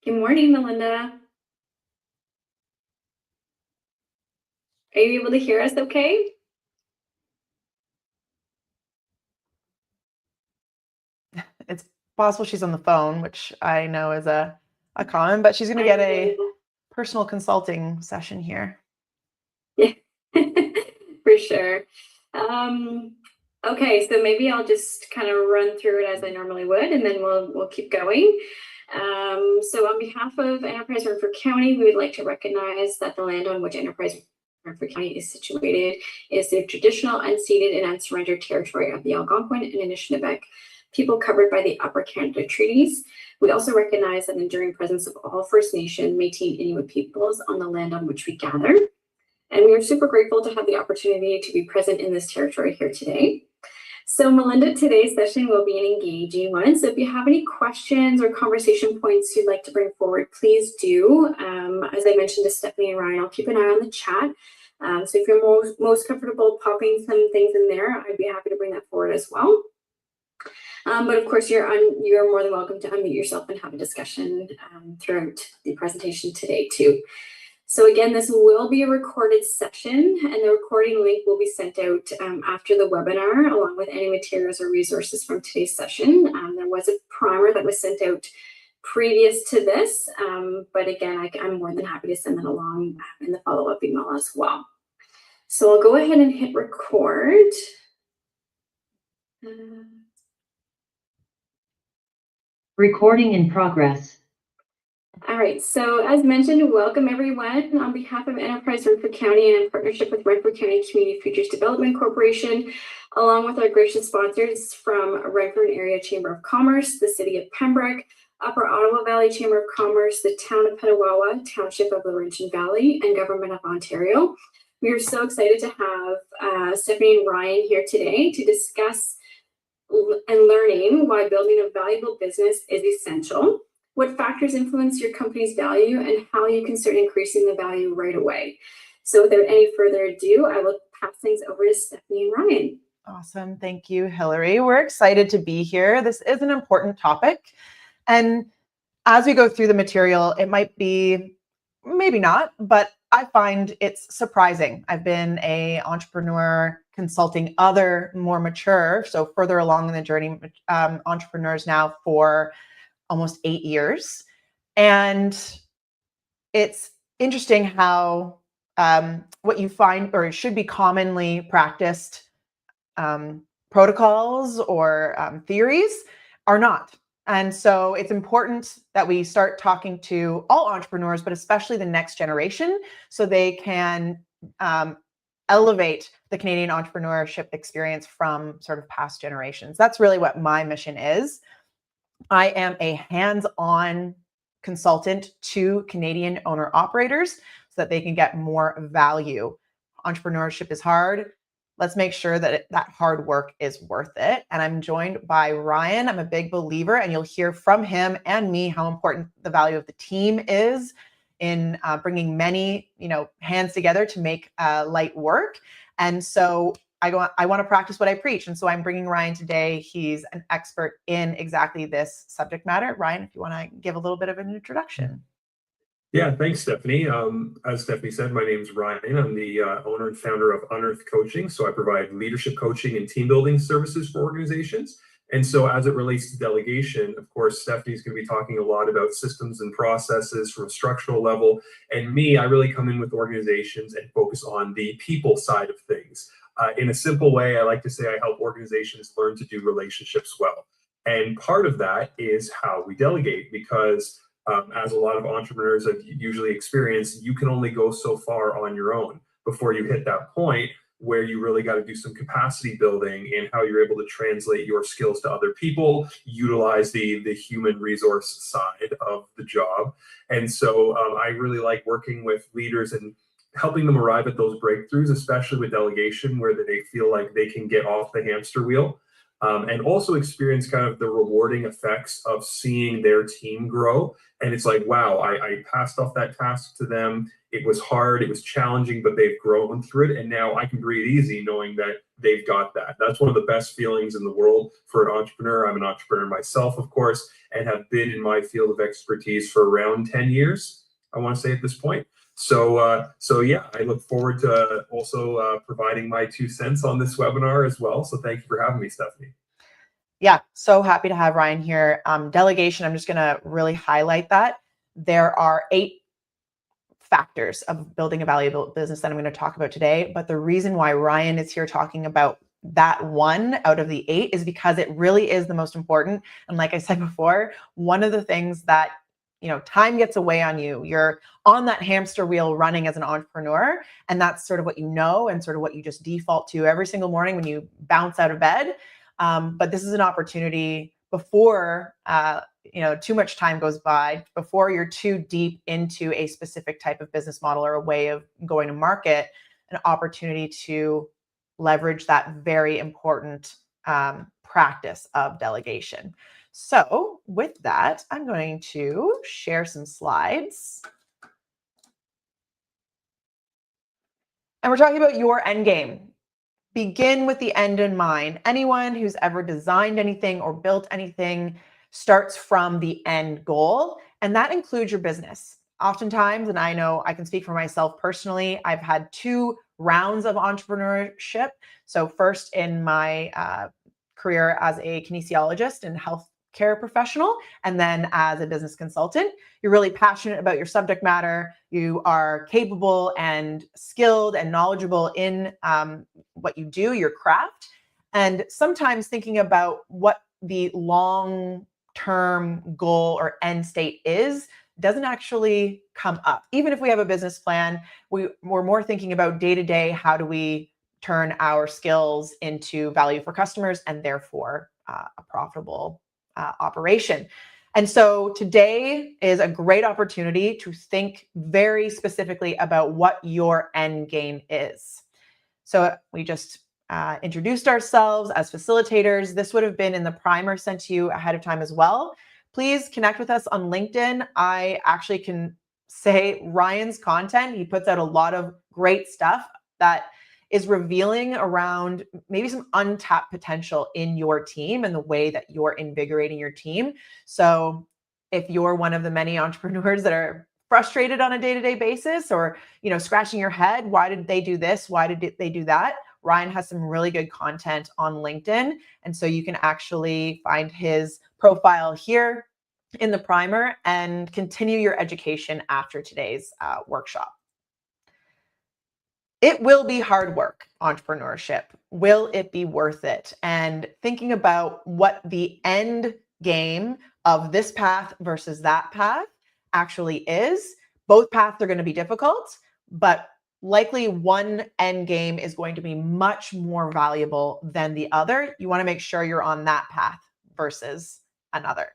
Good morning, Melinda. Are you able to hear us okay? It's possible she's on the phone, which I know is a common, but she's going to get a personal consulting session here. Yeah, for sure. Okay, so maybe I'll just kind of run through it as I normally would, and then we'll keep going. So on behalf of Enterprise Renfrew County, we would like to recognize that the land on which Enterprise Renfrew County is situated is the traditional, unceded, and unsurrendered territory of the Algonquin and Anishinaabe people covered by the Upper Canada Treaties. We also recognize that enduring presence of all First Nation, Métis, and Inuit peoples on the land on which we gather. And we are super grateful to have the opportunity to be present in this territory here today. So Melinda, today's session will be an engaging one. So if you have any questions or conversation points you'd like to bring forward, please do. As I mentioned to Stephanie and Ryan, I'll keep an eye on the chat. So if you're most comfortable popping some things in there, I'd be happy to bring that forward as well. But of course, you're more than welcome to unmute yourself and have a discussion throughout the presentation today too. So again, this will be a recorded session, and the recording link will be sent out after the webinar, along with any materials or resources from today's session. There was a primer that was sent out previous to this, but again, I'm more than happy to send that along in the follow-up email as well. So I'll go ahead and hit record. Recording in progress. All right, so as mentioned, welcome everyone. On behalf of Enterprise Renfrew County and in partnership with Renfrew County Community Futures Development Corporation, along with our gracious sponsors from Renfrew Area Chamber of Commerce, the City of Pembroke, Upper Ottawa Valley Chamber of Commerce, the Town of Petawawa, Township of Laurentian Valley, and Government of Ontario. We are so excited to have Stephanie and Ryan here today to discuss and learning why building a valuable business is essential, what factors influence your company's value, and how you can start increasing the value right away. So without any further ado, I will pass things over to Stephanie and Ryan. Awesome. Thank you, Hillary. We're excited to be here. This is an important topic. And as we go through the material, it might be, maybe not, but I find it's surprising. I've been an entrepreneur consulting other more mature, so further along in the journey, entrepreneurs now for almost 8 years. And it's interesting how what you find or should be commonly practiced protocols or theories are not. And so it's important that we start talking to all entrepreneurs, but especially the next generation, so they can elevate the Canadian entrepreneurship experience from sort of past generations. That's really what my mission is. I am a hands-on consultant to Canadian owner-operators so that they can get more value. Entrepreneurship is hard. Let's make sure that that hard work is worth it. And I'm joined by Ryan. I'm a big believer, and you'll hear from him and me how important the value of the team is in bringing many, hands together to make light work. And so I want to practice what I preach. And so I'm bringing Ryan today. He's an expert in exactly this subject matter. Ryan, if you want to give a little bit of an introduction. Yeah, thanks, Stephanie. As Stephanie said, my name is Ryan. I'm the owner and founder of Unearth Coaching. So I provide leadership coaching and team building services for organizations. And so as it relates to delegation, of course, Stephanie's going to be talking a lot about systems and processes from a structural level. And me, I really come in with organizations and focus on the people side of things. In a simple way, I like to say I help organizations learn to do relationships well. And part of that is how we delegate, because as a lot of entrepreneurs have usually experienced, you can only go so far on your own before you hit that point where you really got to do some capacity building and how you're able to translate your skills to other people, utilize the human resource side of the job. And so I really like working with leaders and helping them arrive at those breakthroughs, especially with delegation, where they feel like they can get off the hamster wheel and also experience kind of the rewarding effects of seeing their team grow. And it's like, wow, I passed off that task to them. It was hard, it was challenging, but they've grown through it. And now I can breathe easy knowing that they've got that. That's one of the best feelings in the world for an entrepreneur. I'm an entrepreneur myself, of course, and have been in my field of expertise for around 10 years, I want to say at this point. So yeah, I look forward to also providing my 2 cents on this webinar as well. So thank you for having me, Stephanie. Yeah, so happy to have Ryan here. Delegation, I'm just going to really highlight that. There are 8 factors of building a valuable business that I'm going to talk about today. But the reason why Ryan is here talking about that 1 out of the 8 is because it really is the most important. And like I said before, one of the things that, time gets away on you. You're on that hamster wheel running as an entrepreneur. And that's sort of what you know and sort of what you just default to every single morning when you bounce out of bed. But this is an opportunity before too much time goes by, before you're too deep into a specific type of business model or a way of going to market, an opportunity to leverage that very important practice of delegation. So with that, I'm going to share some slides. And we're talking about your end game. Begin with the end in mind. Anyone who's ever designed anything or built anything starts from the end goal, and that includes your business. Oftentimes, and I know I can speak for myself personally, I've had 2 rounds of entrepreneurship. So first in my career as a kinesiologist and healthcare professional, and then as a business consultant. You're really passionate about your subject matter. You are capable and skilled and knowledgeable in what you do, your craft. And sometimes thinking about what the long-term goal or end state is doesn't actually come up. Even if we have a business plan, we're more thinking about day-to-day, how do we turn our skills into value for customers and therefore a profitable operation. And so today is a great opportunity to think very specifically about what your end game is. So we just introduced ourselves as facilitators. This would have been in the primer sent to you ahead of time as well. Please connect with us on LinkedIn. I actually can say Ryan's content, he puts out a lot of great stuff that is revealing around maybe some untapped potential in your team and the way that you're invigorating your team. So if you're one of the many entrepreneurs that are frustrated on a day-to-day basis or, scratching your head, why did they do this? Why did they do that? Ryan has some really good content on LinkedIn. And so you can actually find his profile here in the primer and continue your education after today's workshop. It will be hard work, entrepreneurship. Will it be worth it? And thinking about what the end game of this path versus that path actually is. Both paths are going to be difficult, but likely one end game is going to be much more valuable than the other. You want to make sure you're on that path versus another.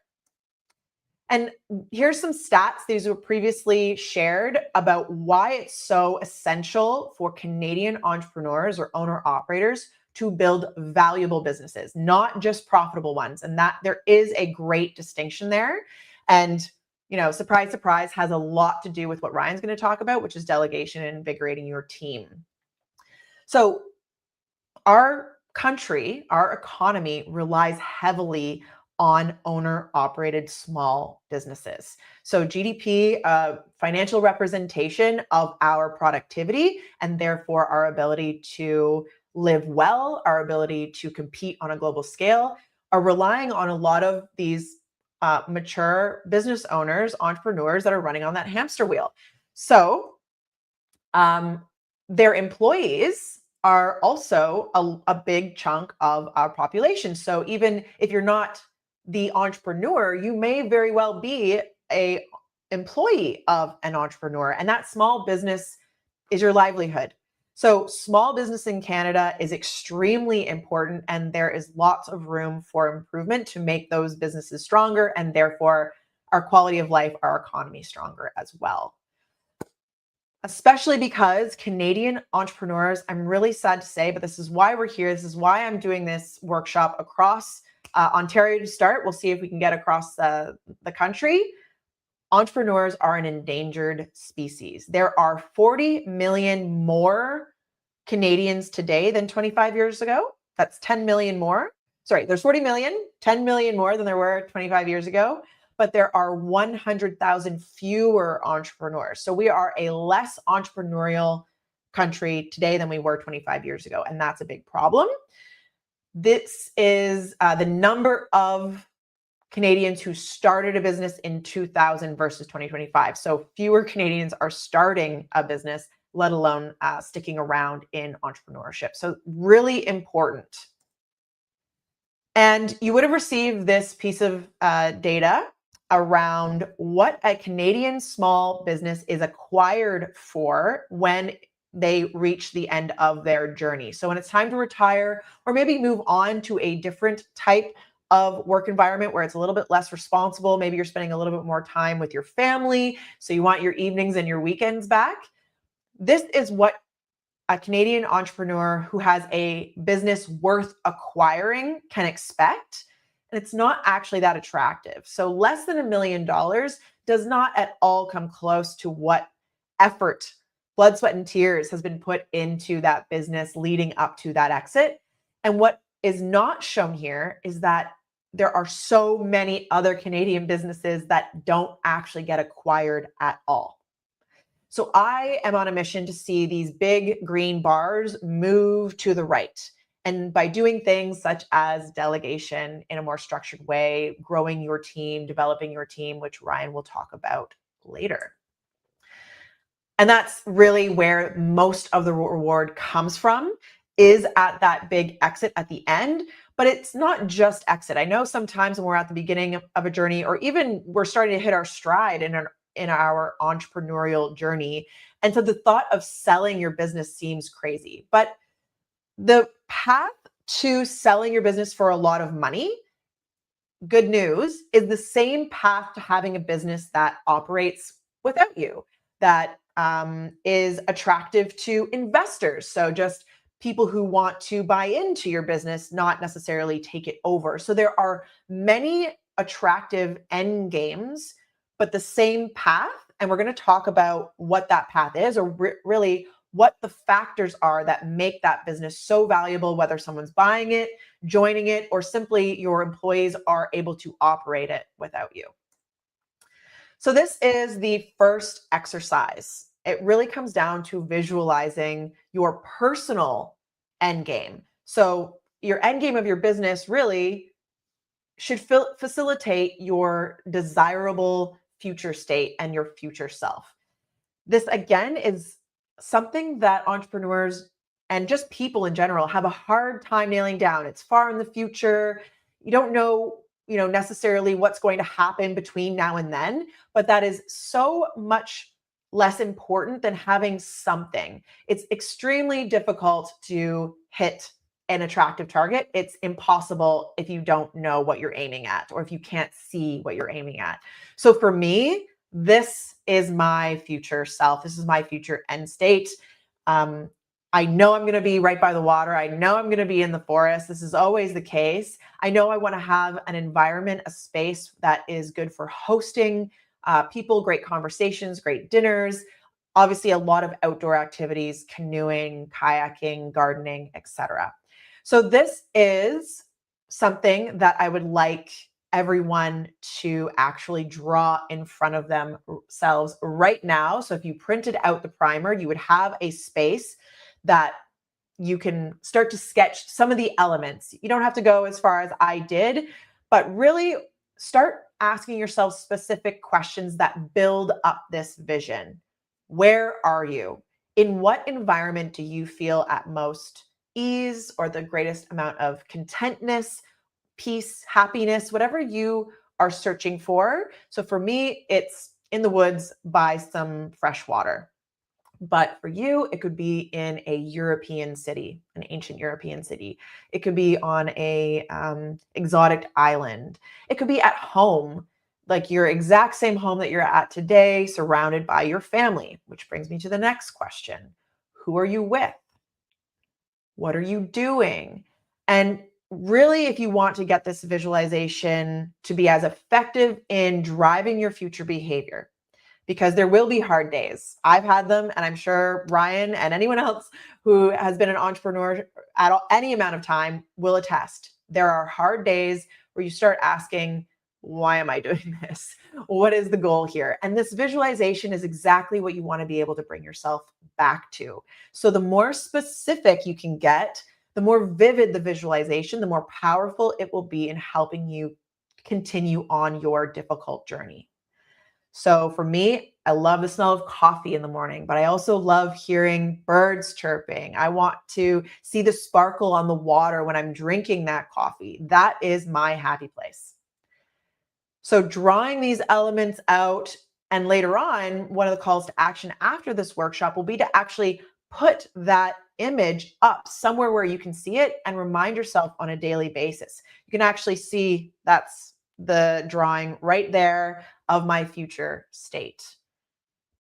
And here's some stats. These were previously shared about why it's so essential for Canadian entrepreneurs or owner-operators to build valuable businesses, not just profitable ones. And that there is a great distinction there. And, surprise, surprise, has a lot to do with what Ryan's going to talk about, which is delegation and invigorating your team. So our country, our economy relies heavily on owner-operated small businesses. So GDP, financial representation of our productivity, and therefore our ability to live well, our ability to compete on a global scale, are relying on a lot of these mature business owners, entrepreneurs that are running on that hamster wheel. So their employees are also a big chunk of our population. So even if you're not the entrepreneur, you may very well be an employee of an entrepreneur, and that small business is your livelihood. So small business in Canada is extremely important, and there is lots of room for improvement to make those businesses stronger, and therefore our quality of life, our economy stronger as well. especially because Canadian entrepreneurs, I'm really sad to say, but this is why we're here. This is why I'm doing this workshop across Ontario to start. We'll see if we can get across the country. Entrepreneurs are an endangered species. There are 40 million more Canadians today than 25 years ago. That's 10 million more. Sorry, there's 40 million, 10 million more than there were 25 years ago, but there are 100,000 fewer entrepreneurs. So we are a less entrepreneurial country today than we were 25 years ago, and that's a big problem. This is the number of Canadians who started a business in 2000 versus 2025. So fewer Canadians are starting a business, let alone sticking around in entrepreneurship. So really important. And you would have received this piece of data around what a Canadian small business is acquired for when they reach the end of their journey. So when it's time to retire or maybe move on to a different type of work environment where it's a little bit less responsible, maybe you're spending a little bit more time with your family, so you want your evenings and your weekends back. This is what a Canadian entrepreneur who has a business worth acquiring can expect. And it's not actually that attractive. So less than $1 million does not at all come close to what effort, blood, sweat, and tears has been put into that business leading up to that exit. And what is not shown here is that there are so many other Canadian businesses that don't actually get acquired at all. So I am on a mission to see these big green bars move to the right. And by doing things such as delegation in a more structured way, growing your team, developing your team, which Ryan will talk about later. And that's really where most of the reward comes from, is at that big exit at the end. But it's not just exit. I know sometimes when we're at the beginning of a journey, or even we're starting to hit our stride in our entrepreneurial journey, and so the thought of selling your business seems crazy. But the path to selling your business for a lot of money, good news, is the same path to having a business that operates without you, that is attractive to investors. So just people who want to buy into your business, not necessarily take it over. So there are many attractive end games, but the same path. And we're going to talk about what that path is, or really what the factors are that make that business so valuable, whether someone's buying it, joining it, or simply your employees are able to operate it without you. So this is the first exercise. It really comes down to visualizing your personal end game. So your end game of your business really should facilitate your desirable future state and your future self. This, again, is something that entrepreneurs and just people in general have a hard time nailing down. It's far in the future. You don't know, necessarily what's going to happen between now and then, but that is so much less important than having something. It's extremely difficult to hit an attractive target. It's impossible if you don't know what you're aiming at, or if you can't see what you're aiming at. So for me, this is my future self. This is my future end state. I know I'm going to be right by the water. I know I'm going to be in the forest. This is always the case. I know I want to have an environment, a space that is good for hosting people, great conversations, great dinners, obviously a lot of outdoor activities, canoeing, kayaking, gardening, etc. So this is something that I would like everyone to actually draw in front of themselves right now. So if you printed out the primer, you would have a space that you can start to sketch some of the elements. You don't have to go as far as I did, but really start asking yourself specific questions that build up this vision. Where are you? In what environment do you feel at most ease, or the greatest amount of contentness, peace, happiness, whatever you are searching for? So for me, it's in the woods by some fresh water. But for you, it could be in a European city, an ancient European city. It could be on a exotic island. It could be at home like your exact same home that you're at today, surrounded by your family, which brings me to the next question. Who are you with? What are you doing? And really, if you want to get this visualization to be as effective in driving your future behavior, because there will be hard days. I've had them, and I'm sure Ryan and anyone else who has been an entrepreneur at any amount of time will attest. There are hard days where you start asking, why am I doing this? What is the goal here? And this visualization is exactly what you want to be able to bring yourself back to. So the more specific you can get, the more vivid the visualization, the more powerful it will be in helping you continue on your difficult journey. So for me, I love the smell of coffee in the morning, but I also love hearing birds chirping. I want to see the sparkle on the water when I'm drinking that coffee. That is my happy place. So drawing these elements out, and later on, one of the calls to action after this workshop will be to actually put that image up somewhere where you can see it and remind yourself on a daily basis. You can actually see that's the drawing right there of my future state.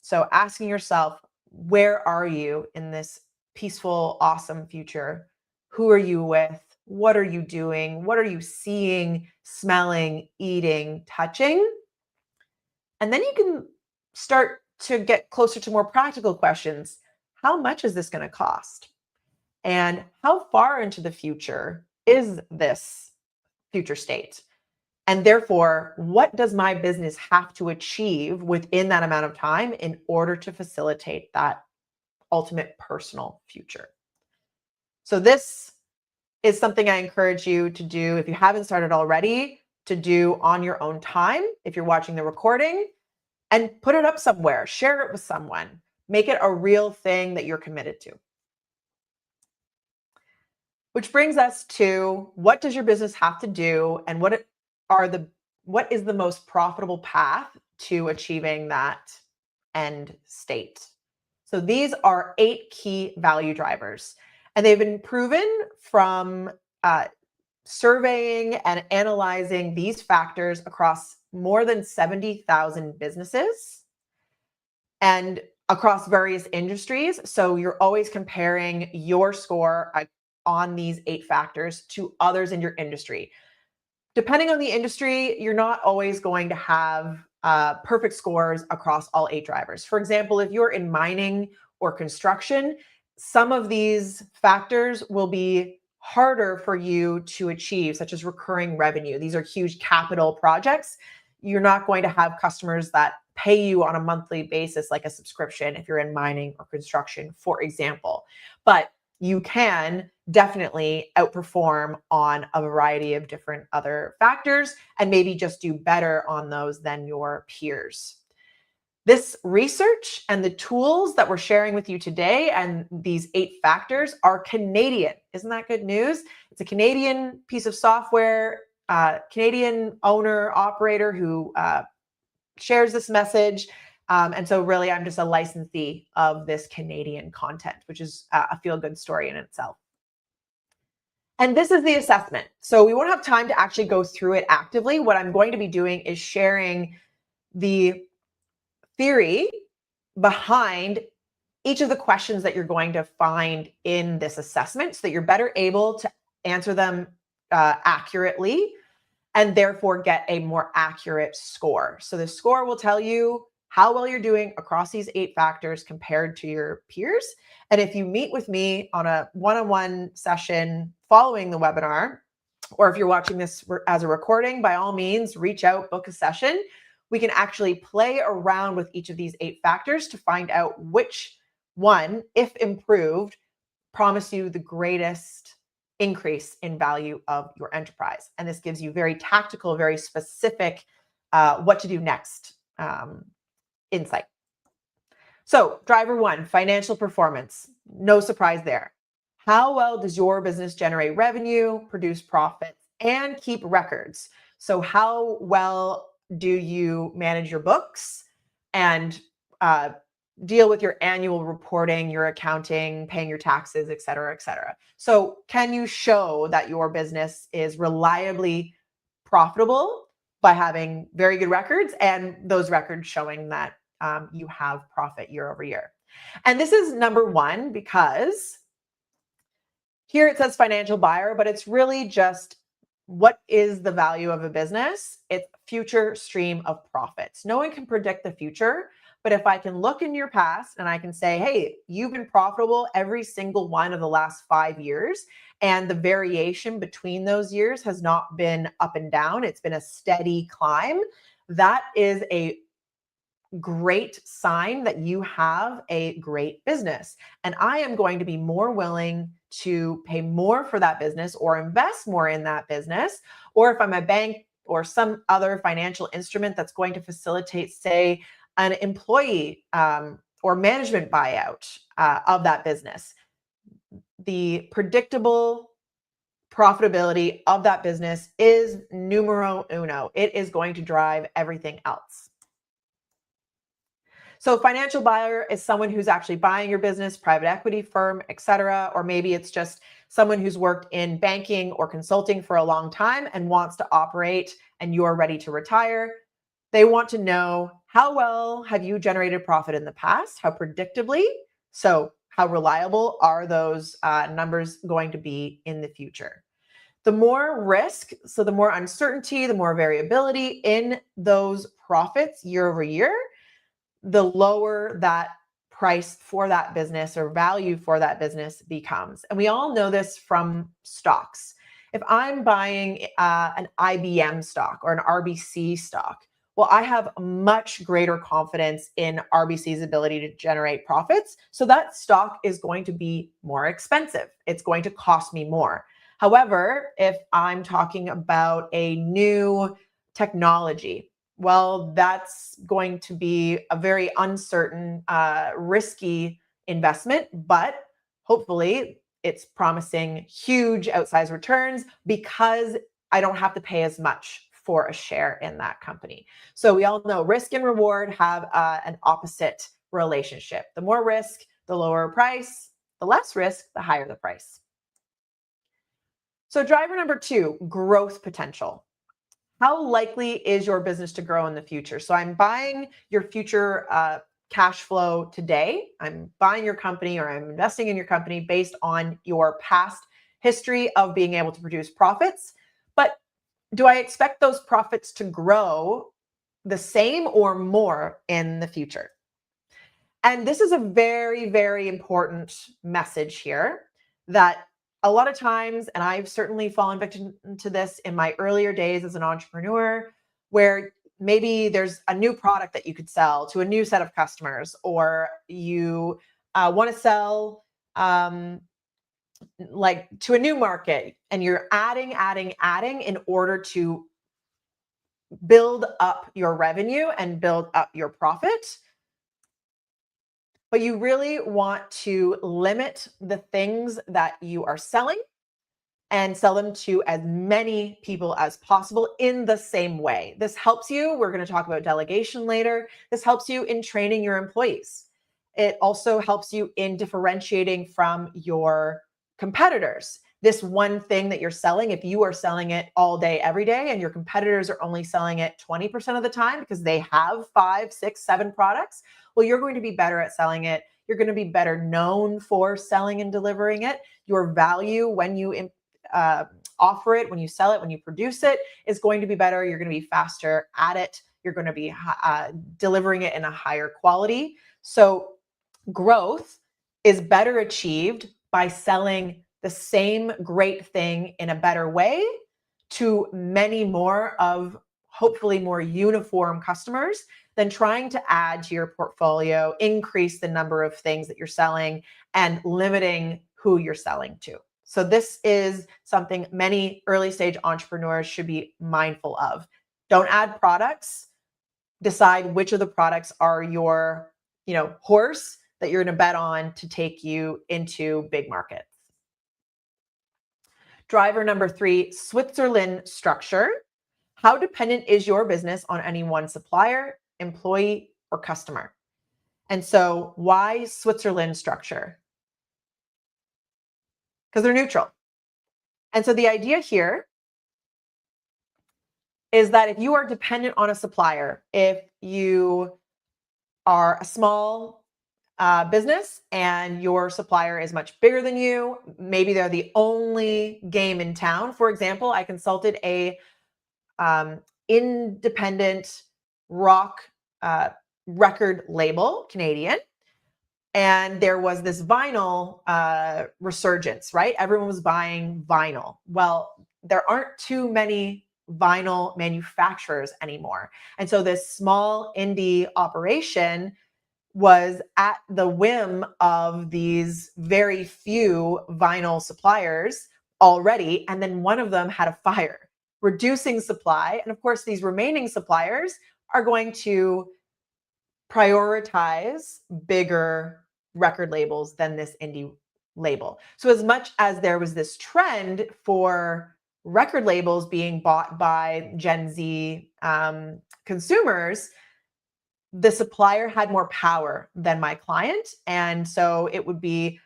So asking yourself, where are you in this peaceful, awesome future? Who are you with? What are you doing? What are you seeing, smelling, eating, touching? And then you can start to get closer to more practical questions. How much is this going to cost? And how far into the future is this future state? And therefore, what does my business have to achieve within that amount of time in order to facilitate that ultimate personal future? So this is something I encourage you to do, if you haven't started already, to do on your own time, if you're watching the recording, and put it up somewhere, share it with someone, make it a real thing that you're committed to. Which brings us to, what does your business have to do, and what is the most profitable path to achieving that end state? So these are 8 key value drivers, and they've been proven from surveying and analyzing these factors across more than 70,000 businesses and across various industries. So you're always comparing your score on these 8 factors to others in your industry. Depending on the industry, you're not always going to have perfect scores across all 8 drivers. For example, if you're in mining or construction, some of these factors will be harder for you to achieve, such as recurring revenue. These are huge capital projects. You're not going to have customers that pay you on a monthly basis, like a subscription, if you're in mining or construction, for example. But you can definitely outperform on a variety of different other factors and maybe just do better on those than your peers. This research and the tools that we're sharing with you today and these 8 factors are Canadian. Isn't that good news? It's a Canadian piece of software, Canadian owner, operator who shares this message. And so really, I'm just a licensee of this Canadian content, which is a feel-good story in itself. And this is the assessment. So we won't have time to actually go through it actively. What I'm going to be doing is sharing the theory behind each of the questions that you're going to find in this assessment so that you're better able to answer them accurately and therefore get a more accurate score. So the score will tell you how well you're doing across these 8 factors compared to your peers. And if you meet with me on a one-on-one session following the webinar, or if you're watching this as a recording, by all means, reach out, book a session. We can actually play around with each of these 8 factors to find out which one, if improved, promise you the greatest increase in value of your enterprise. And this gives you very tactical, very specific what to do next insight. So driver 1, financial performance. No surprise there. How well does your business generate revenue, produce profits, and keep records? So how well do you manage your books and deal with your annual reporting, your accounting, paying your taxes, et cetera, et cetera? So can you show that your business is reliably profitable by having very good records and those records showing that you have profit year over year. And this is number one because here it says financial buyer, but it's really just what is the value of a business? It's future stream of profits. No one can predict the future, but if I can look in your past and I can say, hey, you've been profitable every single one of the last 5 years, and the variation between those years has not been up and down, it's been a steady climb, that is a great sign that you have a great business. And I am going to be more willing to pay more for that business or invest more in that business. Or if I'm a bank or some other financial instrument that's going to facilitate, say, an employee or management buyout of that business, the predictable profitability of that business is numero uno. It is going to drive everything else. So financial buyer is someone who's actually buying your business, private equity firm, etc. Or maybe it's just someone who's worked in banking or consulting for a long time and wants to operate and you're ready to retire. They want to know, how well have you generated profit in the past? How predictably? So how reliable are those numbers going to be in the future? The more risk, so the more uncertainty, the more variability in those profits year over year, the lower that price for that business or value for that business becomes. And we all know this from stocks. If I'm buying an IBM stock or an RBC stock, well, I have much greater confidence in RBC's ability to generate profits. So that stock is going to be more expensive. It's going to cost me more. However, if I'm talking about a new technology, well, that's going to be a very uncertain, risky investment, but hopefully it's promising huge outsized returns because I don't have to pay as much for a share in that company. So we all know risk and reward have an opposite relationship. The more risk, the lower price. The less risk, the higher the price. So driver number 2, growth potential. How likely is your business to grow in the future? So I'm buying your future cash flow today. I'm buying your company or I'm investing in your company based on your past history of being able to produce profits. But do I expect those profits to grow the same or more in the future? And this is a very, very important message here that a lot of times, and I've certainly fallen victim to this in my earlier days as an entrepreneur, where maybe there's a new product that you could sell to a new set of customers, or you want to sell like to a new market, and you're adding in order to build up your revenue and build up your profit. But you really want to limit the things that you are selling and sell them to as many people as possible in the same way. This helps you. We're going to talk about delegation later. This helps you in training your employees. It also helps you in differentiating from your competitors. This one thing that you're selling, if you are selling it all day, every day, and your competitors are only selling it 20% of the time because they have 5, 6, 7 products, well, you're going to be better at selling it. You're going to be better known for selling and delivering it. Your value when you offer it, when you sell it, when you produce it is going to be better. You're going to be faster at it. You're going to be delivering it in a higher quality. So growth is better achieved by selling the same great thing in a better way to many more of hopefully more uniform customers than trying to add to your portfolio, increase the number of things that you're selling, and limiting who you're selling to. So this is something many early stage entrepreneurs should be mindful of. Don't add products. Decide which of the products are your, horse that you're going to bet on to take you into big markets. Driver number 3, Switzerland structure. How dependent is your business on any one supplier, employee, or customer? And so why Switzerland structure? Because they're neutral. And so the idea here is that if you are dependent on a supplier, if you are a small business and your supplier is much bigger than you, maybe they're the only game in town. For example, I consulted a independent rock record label, Canadian, and there was this vinyl resurgence, right? Everyone was buying vinyl. Well, there aren't too many vinyl manufacturers anymore. And so this small indie operation was at the whim of these very few vinyl suppliers already. And then one of them had a fire, reducing supply. And of course, these remaining suppliers are going to prioritize bigger record labels than this indie label. So as much as there was this trend for record labels being bought by Gen Z consumers, the supplier had more power than my client. And so it would be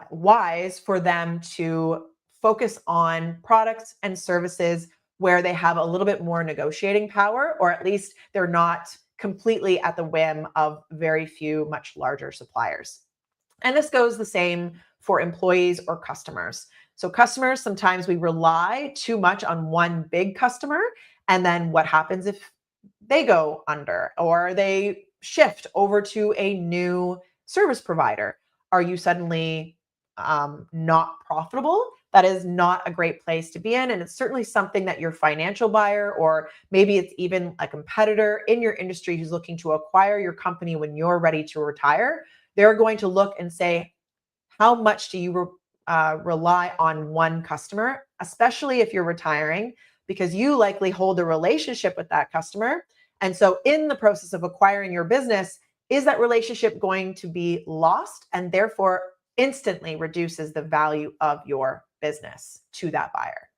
wise for them to focus on products and services where they have a little bit more negotiating power, or at least they're not completely at the whim of very few much larger suppliers. And this goes the same for employees or customers. So customers, sometimes we rely too much on one big customer. And then what happens if they go under or they shift over to a new service provider? Are you suddenly not profitable? That is not a great place to be in. And it's certainly something that your financial buyer, or maybe it's even a competitor in your industry who's looking to acquire your company when you're ready to retire, they're going to look and say, how much do you rely on one customer, especially if you're retiring, because you likely hold a relationship with that customer. And so in the process of acquiring your business, is that relationship going to be lost, and therefore instantly reduces the value of your business to that buyer?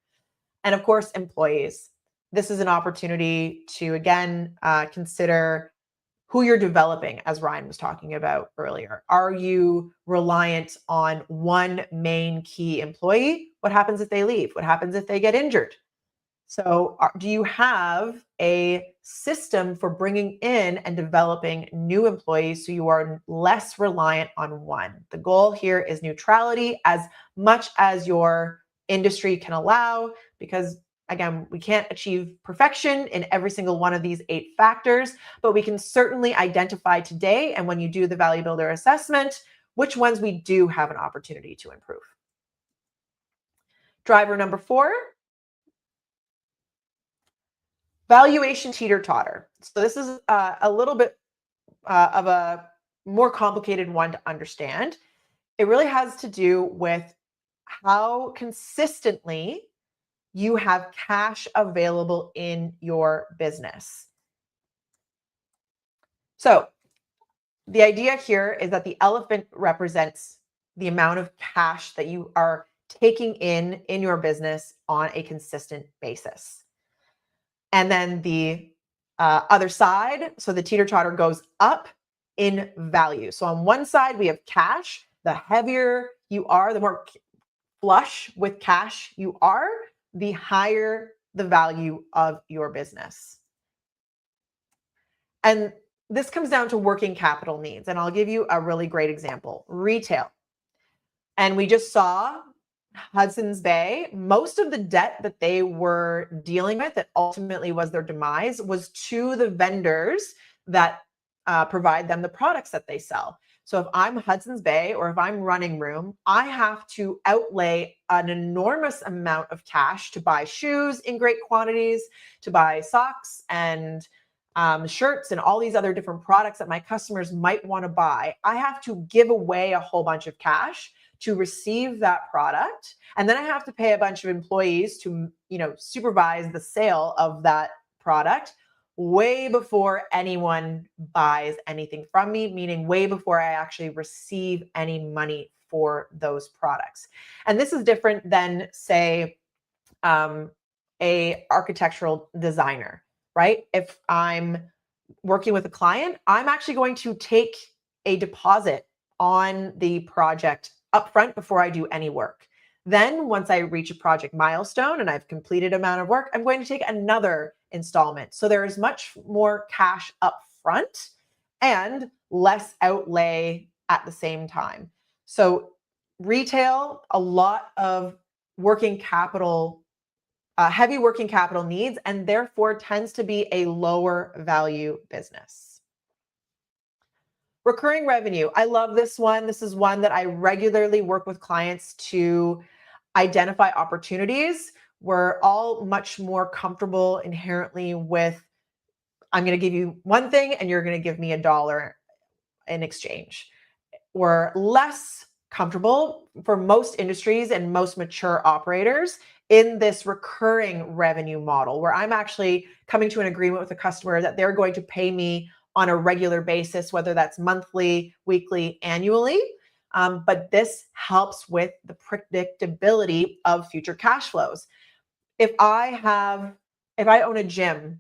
And of course, employees. This is an opportunity to, again, consider who you're developing, as Ryan was talking about earlier. Are you reliant on one main key employee? What happens if they leave? What happens if they get injured? So do you have a system for bringing in and developing new employees so you are less reliant on one? The goal here is neutrality as much as your industry can allow, because again, we can't achieve perfection in every single one of these 8 factors, but we can certainly identify today, and when you do the Value Builder assessment, which ones we do have an opportunity to improve. Driver number 4, valuation teeter-totter. So this is a little bit of a more complicated one to understand. It really has to do with how consistently you have cash available in your business. So the idea here is that the elephant represents the amount of cash that you are taking in your business on a consistent basis. And then the other side, so the teeter-totter goes up in value. So on one side, we have cash. The heavier you are, the more flush with cash you are, the higher the value of your business. And this comes down to working capital needs. And I'll give you a really great example. Retail. And we just saw Hudson's Bay, most of the debt that they were dealing with that ultimately was their demise was to the vendors that provide them the products that they sell. So if I'm Hudson's Bay or if I'm Running Room, I have to outlay an enormous amount of cash to buy shoes in great quantities, to buy socks and shirts and all these other different products that my customers might want to buy. I have to give away a whole bunch of cash to receive that product. And then I have to pay a bunch of employees to, supervise the sale of that product way before anyone buys anything from me, meaning way before I actually receive any money for those products. And this is different than, say, a architectural designer, right? If I'm working with a client, I'm actually going to take a deposit on the project upfront before I do any work. Then once I reach a project milestone and I've completed amount of work, I'm going to take another installment. So there is much more cash up front and less outlay at the same time. So retail, a lot of working capital, heavy working capital needs, and therefore tends to be a lower value business. Recurring revenue. I love this one. This is one that I regularly work with clients to identify opportunities. We're all much more comfortable inherently with, I'm going to give you one thing and you're going to give me $1 in exchange. We're less comfortable for most industries and most mature operators in this recurring revenue model, where I'm actually coming to an agreement with a customer that they're going to pay me on a regular basis, whether that's monthly, weekly, annually. But this helps with the predictability of future cash flows. If I own a gym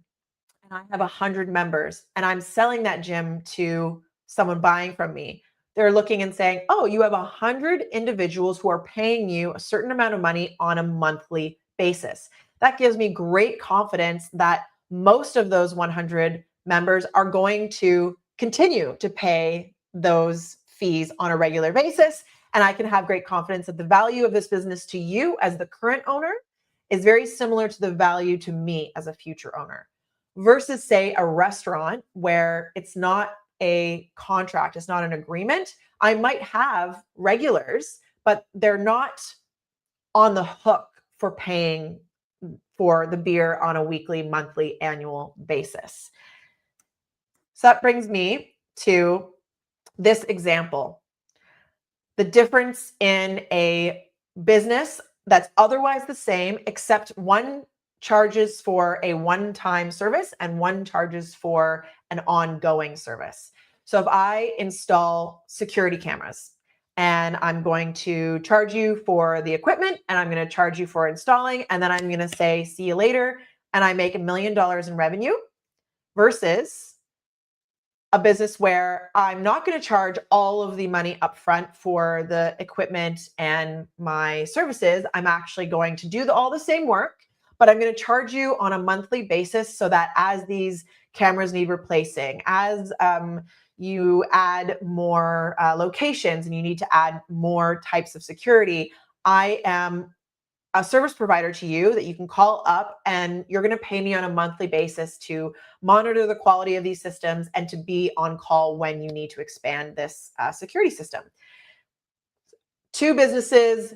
and I have 100 members and I'm selling that gym to someone buying from me, they're looking and saying, oh, you have 100 individuals who are paying you a certain amount of money on a monthly basis. That gives me great confidence that most of those 100 members are going to continue to pay those fees on a regular basis. And I can have great confidence that the value of this business to you as the current owner is very similar to the value to me as a future owner, versus say a restaurant where it's not a contract, it's not an agreement. I might have regulars, but they're not on the hook for paying for the beer on a weekly, monthly, annual basis. So that brings me to this example. The difference in a business that's otherwise the same, except one charges for a one-time service and one charges for an ongoing service. So if I install security cameras and I'm going to charge you for the equipment and I'm going to charge you for installing, and then I'm going to say, see you later, and I make $1 million in revenue, versus a business where I'm not going to charge all of the money upfront for the equipment and my services. I'm actually going to do all the same work, but I'm going to charge you on a monthly basis so that as these cameras need replacing, as you add more locations and you need to add more types of security, I am a service provider to you that you can call up, and you're going to pay me on a monthly basis to monitor the quality of these systems and to be on call when you need to expand this security system. Two businesses,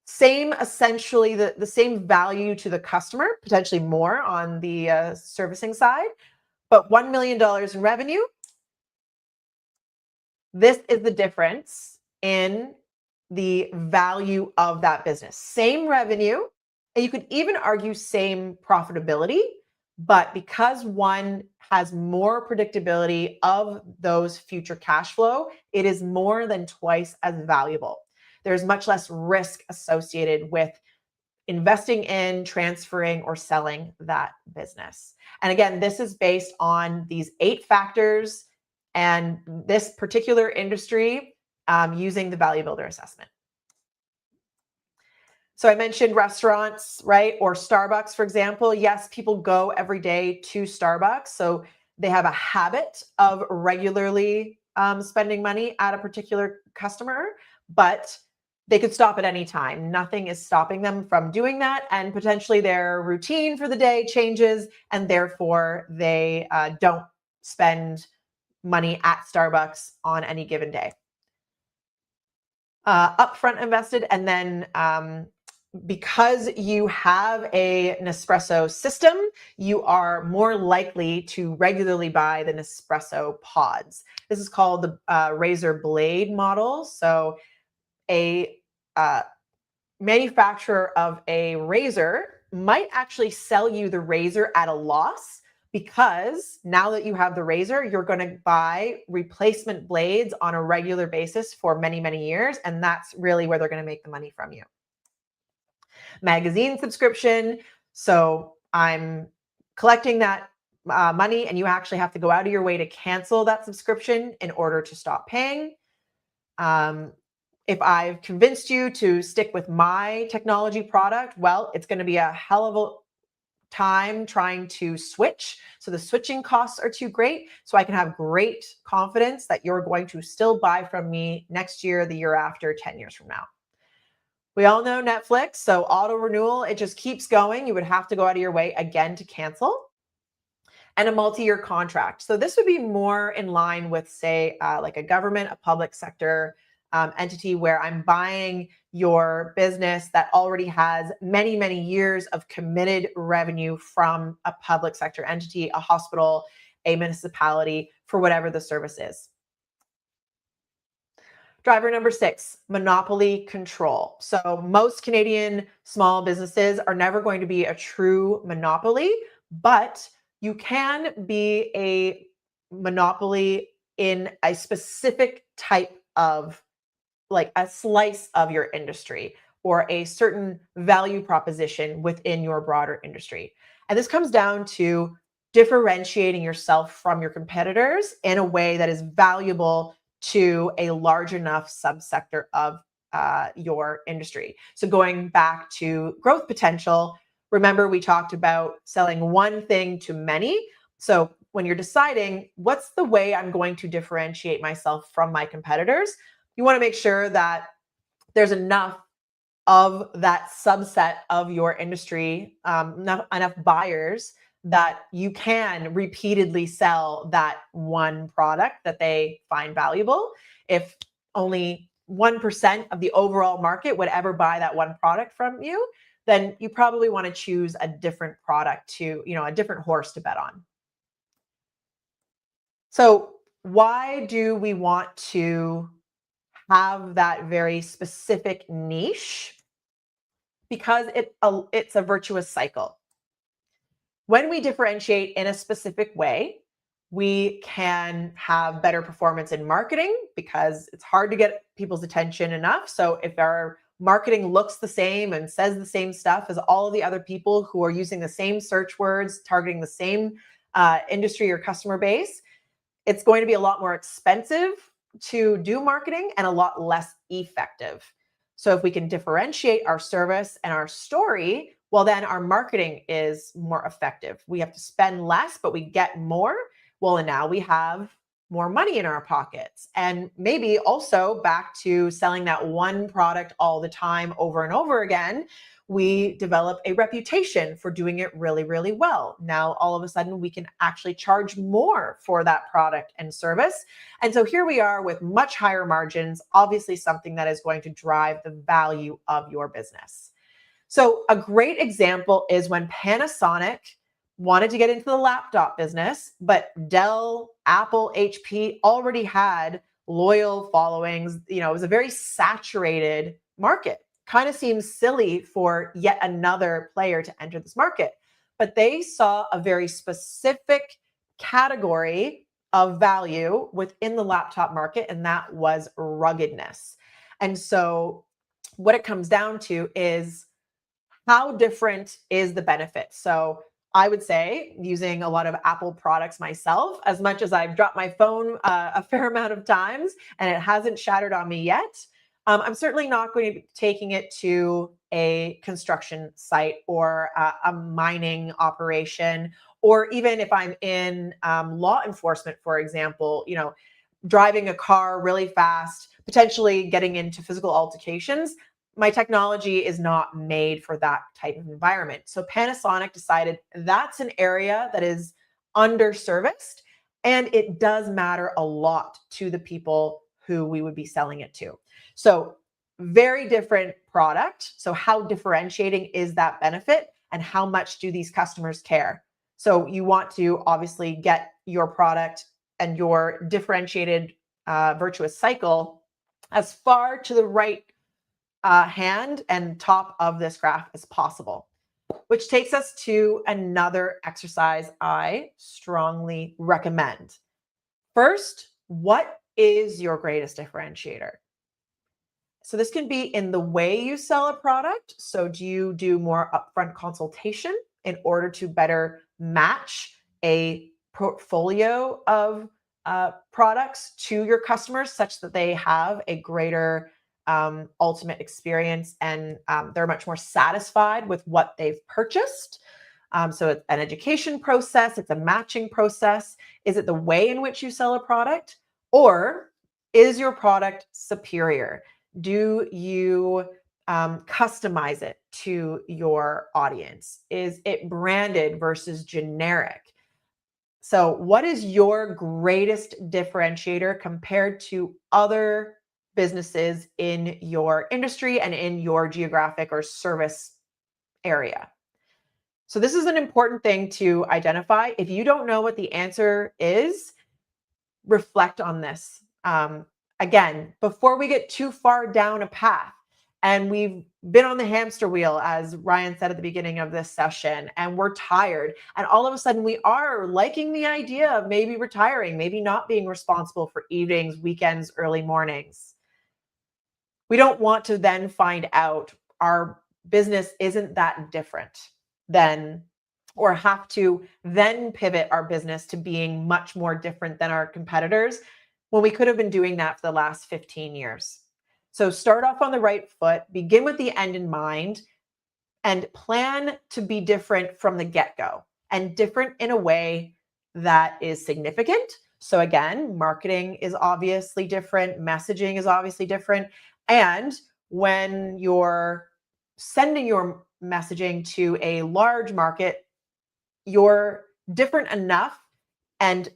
same, essentially the same value to the customer, potentially more on the servicing side, but $1 million in revenue. This is the difference in the value of that business. Same revenue, and you could even argue same profitability, but because one has more predictability of those future cash flow, it is more than twice as valuable. There's much less risk associated with investing in, transferring, or selling that business. And again, this is based on these 8 factors and this particular industry using the Value Builder assessment. So I mentioned restaurants, right? Or Starbucks, for example. Yes, people go every day to Starbucks. So they have a habit of regularly spending money at a particular customer, but they could stop at any time. Nothing is stopping them from doing that. And potentially their routine for the day changes, and therefore they don't spend money at Starbucks on any given day. Upfront invested, and then because you have an Nespresso system, you are more likely to regularly buy the Nespresso pods. This is called the razor blade model. So a manufacturer of a razor might actually sell you the razor at a loss, because now that you have the razor, you're going to buy replacement blades on a regular basis for many, many years. And that's really where they're going to make the money from you. Magazine subscription. So I'm collecting that money, and you actually have to go out of your way to cancel that subscription in order to stop paying. if I've convinced you to stick with my technology product, well, it's going to be a hell of a time trying to switch. So the switching costs are too great. So I can have great confidence that you're going to still buy from me next year, the year after, 10 years from now. We all know Netflix. So auto renewal, it just keeps going. You would have to go out of your way again to cancel. And a multi-year contract. So this would be more in line with, say, like a government, a public sector entity where I'm buying your business that already has many, many years of committed revenue from a public sector entity, a hospital, a municipality, for whatever the service is. Driver number 6, monopoly control. So most Canadian small businesses are never going to be a true monopoly, but you can be a monopoly in a specific type of, like a slice of your industry or a certain value proposition within your broader industry. And this comes down to differentiating yourself from your competitors in a way that is valuable to a large enough subsector of your industry. So going back to growth potential, remember we talked about selling one thing to many. So when you're deciding what's the way I'm going to differentiate myself from my competitors, you want to make sure that there's enough of that subset of your industry, enough buyers that you can repeatedly sell that one product that they find valuable. If only 1% of the overall market would ever buy that one product from you, then you probably want to choose a different product to, a different horse to bet on. So why do we want to have that very specific niche? Because it's a virtuous cycle. When we differentiate in a specific way, we can have better performance in marketing because it's hard to get people's attention enough. So if our marketing looks the same and says the same stuff as all of the other people who are using the same search words, targeting the same industry or customer base, it's going to be a lot more expensive to do marketing and a lot less effective. So if we can differentiate our service and our story, well, then our marketing is more effective. We have to spend less, but we get more. Well, and now we have more money in our pockets. And maybe also back to selling that one product all the time over and over again, we develop a reputation for doing it really, really well. Now, all of a sudden, we can actually charge more for that product and service. And so here we are with much higher margins, obviously something that is going to drive the value of your business. So a great example is when Panasonic wanted to get into the laptop business, but Dell, Apple, HP already had loyal followings. It was a very saturated market. Kind of seems silly for yet another player to enter this market, but they saw a very specific category of value within the laptop market, and that was ruggedness. And so what it comes down to is how different is the benefit? So I would say, using a lot of Apple products myself, as much as I've dropped my phone a fair amount of times and it hasn't shattered on me yet, I'm certainly not going to be taking it to a construction site or a mining operation, or even if I'm in law enforcement, for example, driving a car really fast, potentially getting into physical altercations. My technology is not made for that type of environment. So Panasonic decided that's an area that is underserviced, and it does matter a lot to the people who we would be selling it to. So very different product. So how differentiating is that benefit, and how much do these customers care? So you want to obviously get your product and your differentiated virtuous cycle as far to the right hand and top of this graph as possible, which takes us to another exercise I strongly recommend. First, what is your greatest differentiator? So this can be in the way you sell a product. So do you do more upfront consultation in order to better match a portfolio of products to your customers such that they have a greater ultimate experience, and they're much more satisfied with what they've purchased. So it's an education process, it's a matching process. Is it the way in which you sell a product, or is your product superior? Do you customize it to your audience? Is it branded versus generic? So what is your greatest differentiator compared to other businesses in your industry and in your geographic or service area? So this is an important thing to identify. If you don't know what the answer is, reflect on this. Again, before we get too far down a path, and we've been on the hamster wheel, as Ryan said at the beginning of this session, and we're tired, and all of a sudden we are liking the idea of maybe retiring, maybe not being responsible for evenings, weekends, early mornings. We don't want to then find out our business isn't that different than, or have to then pivot our business to being much more different than our competitors when we could have been doing that for the last 15 years. So start off on the right foot, begin with the end in mind, and plan to be different from the get-go, and different in a way that is significant. So again, marketing is obviously different, messaging is obviously different. And when you're sending your messaging to a large market, you're different enough and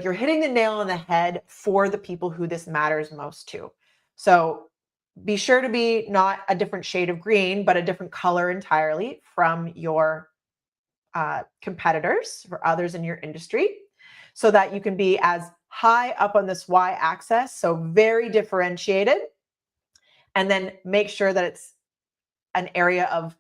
you're hitting the nail on the head for the people who this matters most to. So be sure to be not a different shade of green, but a different color entirely from your competitors or others in your industry, so that you can be as high up on this y-axis, so very differentiated, and then make sure that it's an area of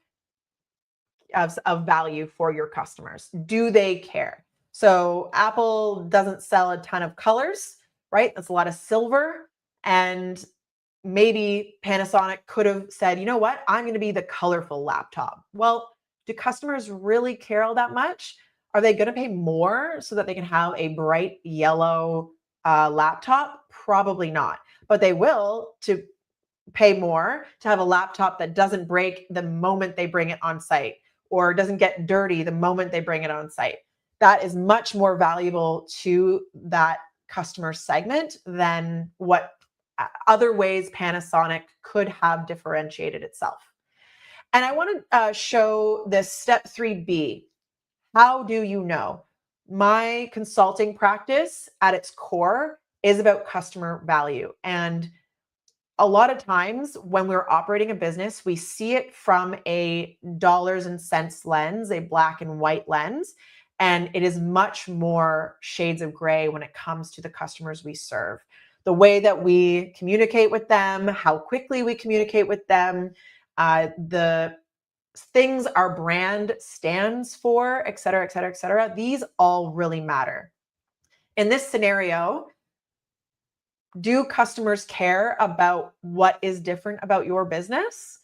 value for your customers. Do they care? So Apple doesn't sell a ton of colors, right? That's a lot of silver. And maybe Panasonic could have said, you know what, I'm going to be the colorful laptop. Well, do customers really care all that much? Are they going to pay more so that they can have a bright yellow laptop? Probably not. But they will to pay more to have a laptop that doesn't break the moment they bring it on site, or doesn't get dirty the moment they bring it on site. That is much more valuable to that customer segment than what other ways Panasonic could have differentiated itself. And I want to show this step 3B. How do you know? My consulting practice at its core is about customer value. And a lot of times when we're operating a business, we see it from a dollars and cents lens, a black and white lens, and it is much more shades of gray when it comes to the customers we serve. The way that we communicate with them, how quickly we communicate with them, the things our brand stands for, et cetera, et cetera, et cetera. These all really matter. In this scenario, do customers care about what is different about your business?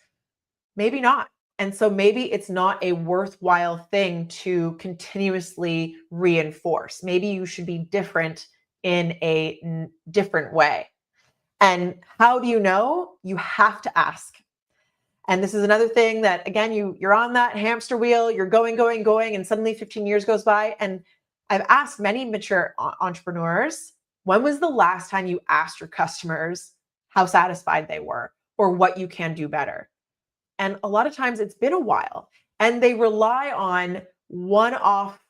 Maybe not. And so maybe it's not a worthwhile thing to continuously reinforce. Maybe you should be different in a different way. And how do you know? You have to ask. And this is another thing that, again, you're on that hamster wheel, you're going, and suddenly 15 years goes by. And I've asked many mature entrepreneurs, when was the last time you asked your customers how satisfied they were or what you can do better? And a lot of times it's been a while, and they rely on one-off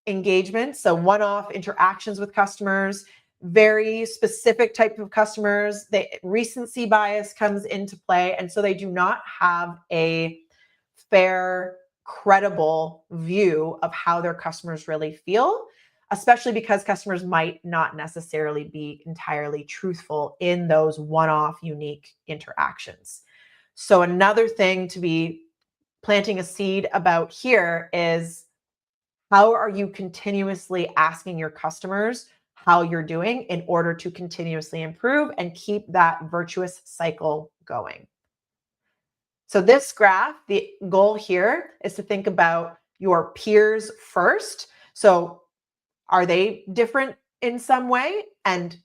engagements, so one-off interactions with customers, very specific type of customers. The recency bias comes into play, and so they do not have a fair, credible view of how their customers really feel, especially because customers might not necessarily be entirely truthful in those one-off unique interactions. So another thing to be planting a seed about here is, how are you continuously asking your customers how you're doing in order to continuously improve and keep that virtuous cycle going? So this graph, the goal here is to think about your peers first. So are they different in some way? And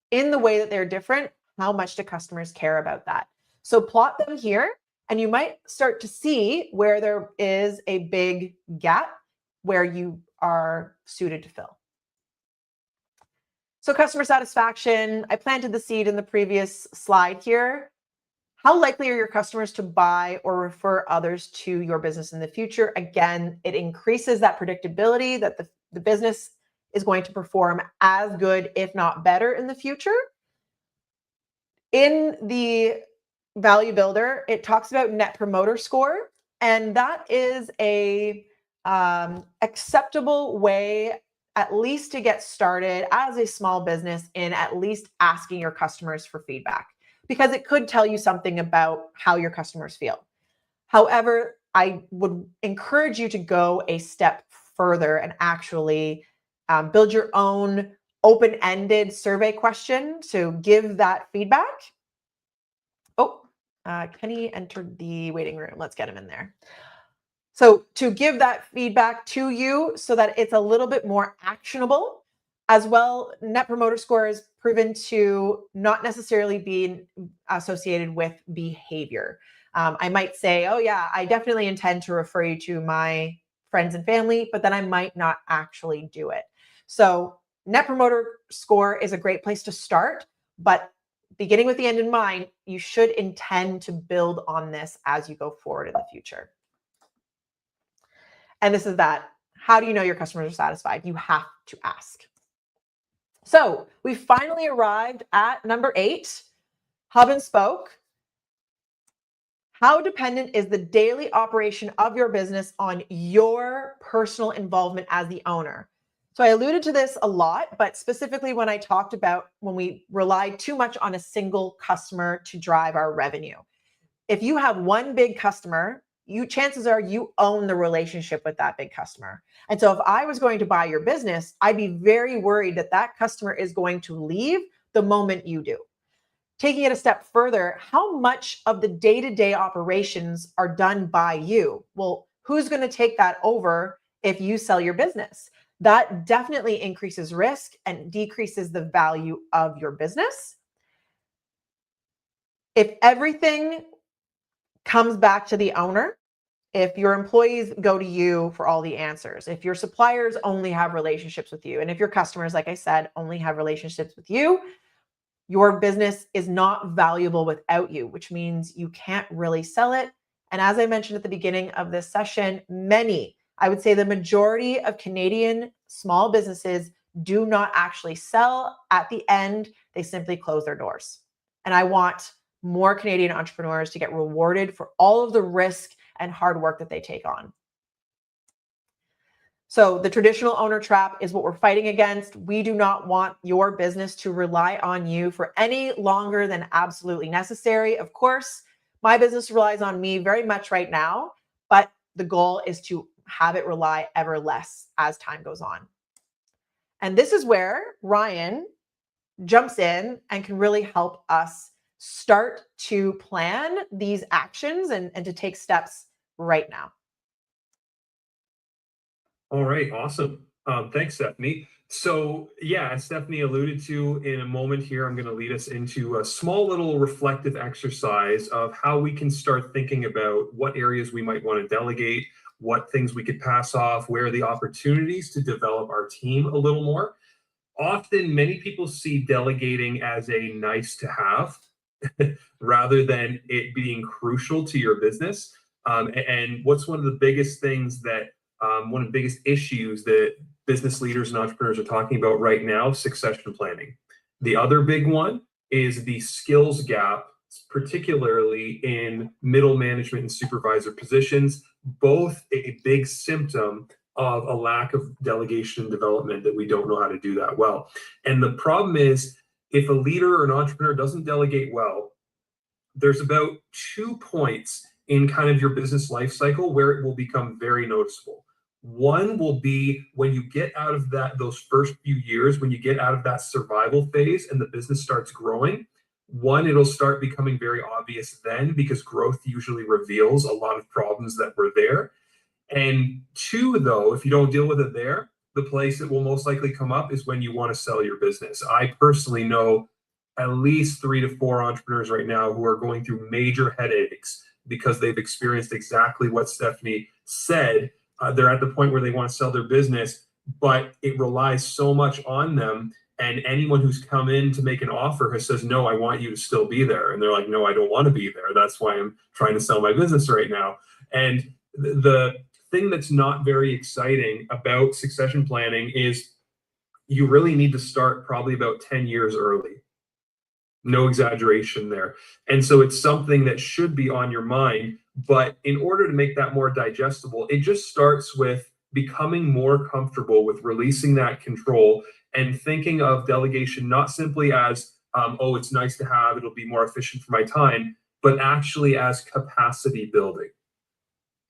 in the way that they're different, How much do customers care about that? So plot them here, and you might start to see where there is a big gap where you are suited to fill. So customer satisfaction, I planted the seed in the previous slide here. How likely are your customers to buy or refer others to your business in the future? Again, it increases that predictability that the business is going to perform as good, if not better, in the future. In the Value Builder, it talks about Net Promoter Score, and that is a acceptable way, at least to get started as a small business, in at least asking your customers for feedback, because it could tell you something about how your customers feel. However, I would encourage you to go a step further and actually build your own open-ended survey question to give that feedback. Oh, Kenny entered the waiting room. Let's get him in there. So to give that feedback to you so that it's a little bit more actionable. As well, Net Promoter Score is proven to not necessarily be associated with behavior. I might say, oh yeah, I definitely intend to refer you to my friends and family, but then I might not actually do it. So Net Promoter Score is a great place to start, but beginning with the end in mind, you should intend to build on this as you go forward in the future. And this is that. How do you know your customers are satisfied? You have to ask. So we finally arrived at number 8, hub and spoke. How dependent is the daily operation of your business on your personal involvement as the owner? So I alluded to this a lot, but specifically when I talked about when we rely too much on a single customer to drive our revenue. If you have one big customer, chances are you own the relationship with that big customer. And so if I was going to buy your business, I'd be very worried that that customer is going to leave the moment you do. Taking it a step further, how much of the day-to-day operations are done by you? Well, who's going to take that over if you sell your business? That definitely increases risk and decreases the value of your business. If everything comes back to the owner, if your employees go to you for all the answers, if your suppliers only have relationships with you, and if your customers, like I said, only have relationships with you, your business is not valuable without you, which means you can't really sell it. And as I mentioned at the beginning of this session, I would say the majority of Canadian small businesses do not actually sell. At the end, they simply close their doors. And I want more Canadian entrepreneurs to get rewarded for all of the risk and hard work that they take on. So the traditional owner trap is what we're fighting against. We do not want your business to rely on you for any longer than absolutely necessary. Of course, my business relies on me very much right now, but the goal is to have it rely ever less as time goes on. And this is where Ryan jumps in and can really help us start to plan these actions and to take steps right now. All right, awesome. Thanks, Stephanie. So yeah, as Stephanie alluded to, in a moment here, I'm going to lead us into a small little reflective exercise of how we can start thinking about what areas we might want to delegate, what things we could pass off, where are the opportunities to develop our team a little more. Often, many people see delegating as a nice to have rather than it being crucial to your business. And what's one of the biggest things that one of the biggest issues that business leaders and entrepreneurs are talking about right now? Succession planning. The other big one is the skills gap, particularly in middle management and supervisor positions, both a big symptom of a lack of delegation and development, that we don't know how to do that well. And the problem is, if a leader or an entrepreneur doesn't delegate well, there's about 2 points in kind of your business life cycle where it will become very noticeable. One will be when you get out of those first few years, when you get out of that survival phase and the business starts growing. One, it'll start becoming very obvious then, because growth usually reveals a lot of problems that were there. And 2, though, if you don't deal with it there, the place it will most likely come up is when you want to sell your business. I personally know at least 3 to 4 entrepreneurs right now who are going through major headaches because they've experienced exactly what Stephanie said. They're at the point where they want to sell their business, but it relies so much on them. And anyone who's come in to make an offer has says, no, I want you to still be there. And they're like, no, I don't want to be there. That's why I'm trying to sell my business right now. And the thing that's not very exciting about succession planning is you really need to start probably about 10 years early. No exaggeration there. And so it's something that should be on your mind. But in order to make that more digestible, it just starts with becoming more comfortable with releasing that control and thinking of delegation not simply as, oh, it's nice to have, it'll be more efficient for my time, but actually as capacity building.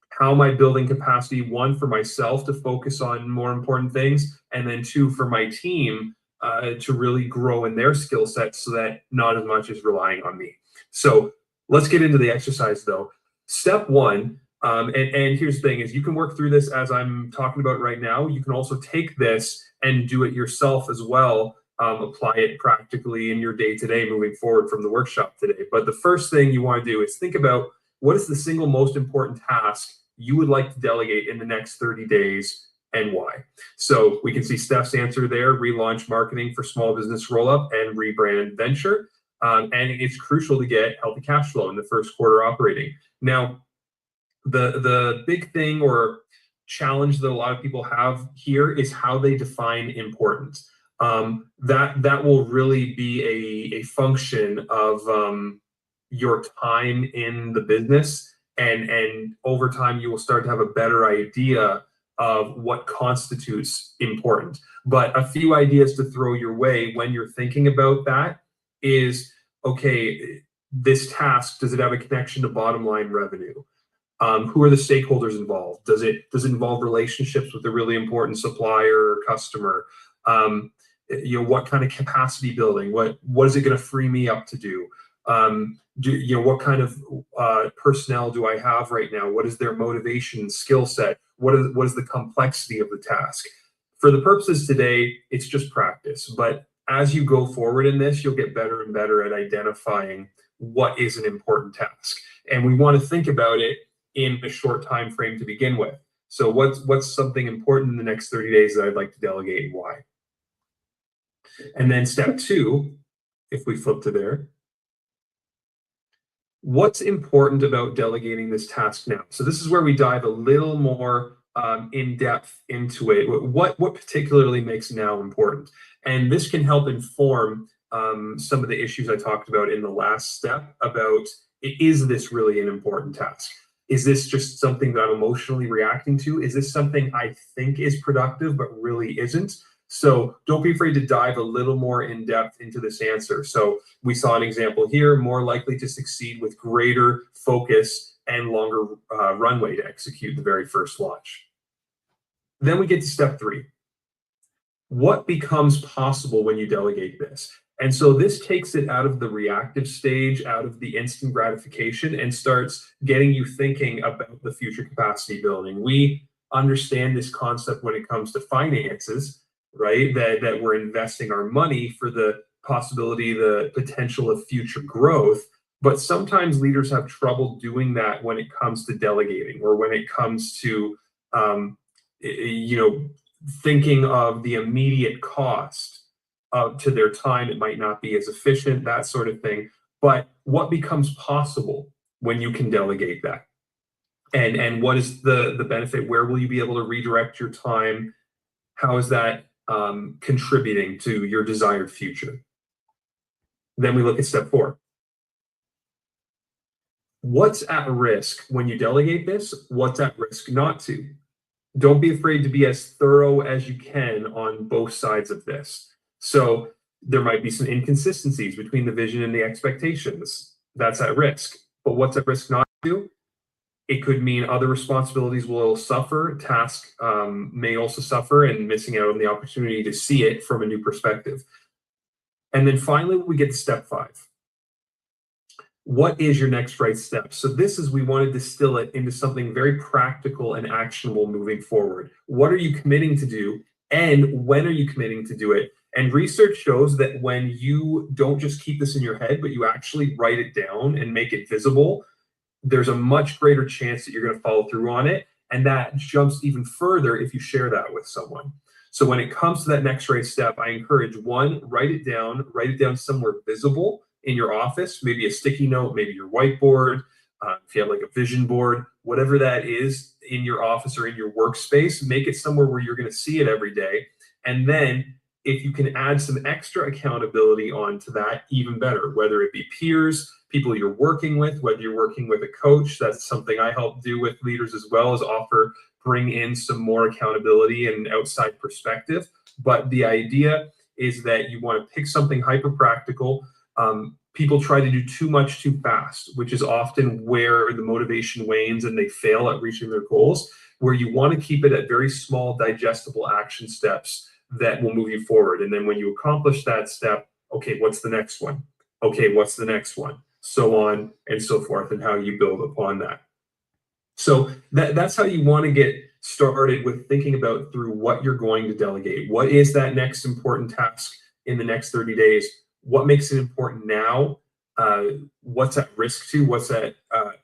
How am I building capacity? One, for myself to focus on more important things, and then two, for my team to really grow in their skill sets so that not as much is relying on me. So let's get into the exercise though. Step one, and here's the thing, is you can work through this as I'm talking about right now. You can also take this and do it yourself as well. Apply it practically in your day-to-day moving forward from the workshop today. But the first thing you want to do is think about what is the single most important task you would like to delegate in the next 30 days and why. So we can see Steph's answer there: relaunch marketing for small business roll-up and rebrand venture. And it's crucial to get healthy cash flow in the first quarter operating. Now, the big thing or challenge that a lot of people have here is how they define importance. That will really be a function of your time in the business, and over time you will start to have a better idea of what constitutes important. But a few ideas to throw your way when you're thinking about that is, okay, this task, does it have a connection to bottom line revenue? Who are the stakeholders involved? Does it involve relationships with a really important supplier or customer? What kind of capacity building? What is it going to free me up to do? What kind of personnel do I have right now? What is their motivation, skill set? What is the complexity of the task? For the purposes today, it's just practice. But as you go forward in this, you'll get better and better at identifying what is an important task. And we want to think about it in a short time frame to begin with. So what's something important in the next 30 days that I'd like to delegate and why? And then step two, if we flip to there, what's important about delegating this task now? So this is where we dive a little more in depth into it. What particularly makes now important? And this can help inform some of the issues I talked about in the last step about, is this really an important task? Is this just something that I'm emotionally reacting to? Is this something I think is productive but really isn't? So don't be afraid to dive a little more in depth into this answer. So we saw an example here: more likely to succeed with greater focus and longer runway to execute the very first launch. Then we get to step three. What becomes possible when you delegate this? And so this takes it out of the reactive stage, out of the instant gratification, and starts getting you thinking about the future capacity building. We understand this concept when it comes to finances, right? That we're investing our money for the possibility, the potential of future growth. But sometimes leaders have trouble doing that when it comes to delegating, or when it comes to, thinking of the immediate cost to their time. It might not be as efficient, that sort of thing. But what becomes possible when you can delegate that? And what is the benefit? Where will you be able to redirect your time? How is that contributing to your desired future? Then we look at step four. What's at risk when you delegate this? What's at risk not to? Don't be afraid to be as thorough as you can on both sides of this. So there might be some inconsistencies between the vision and the expectations. That's at risk. But what's at risk not to? It could mean other responsibilities will suffer, tasks may also suffer, and missing out on the opportunity to see it from a new perspective. And then finally, we get to step five. What is your next right step? So this is, we want to distill it into something very practical and actionable moving forward. What are you committing to do? And when are you committing to do it? And research shows that when you don't just keep this in your head, but you actually write it down and make it visible, there's a much greater chance that you're going to follow through on it. And that jumps even further if you share that with someone. So when it comes to that next right step, I encourage one, write it down somewhere visible in your office, maybe a sticky note, maybe your whiteboard, if you have like a vision board, whatever that is in your office or in your workspace, make it somewhere where you're going to see it every day. And then if you can add some extra accountability onto that, even better, whether it be peers, people you're working with, whether you're working with a coach. That's something I help do with leaders as well, is bring in some more accountability and outside perspective. But the idea is that you want to pick something hyper practical. People try to do too much too fast, which is often where the motivation wanes and they fail at reaching their goals, where you want to keep it at very small, digestible action steps that will move you forward. And then when you accomplish that step, okay, what's the next one? Okay, what's the next one? So on and so forth, and how you build upon that. So that's how you want to get started with thinking about through what you're going to delegate. What is that next important task in the next 30 days? What makes it important now? What's at risk to? What's at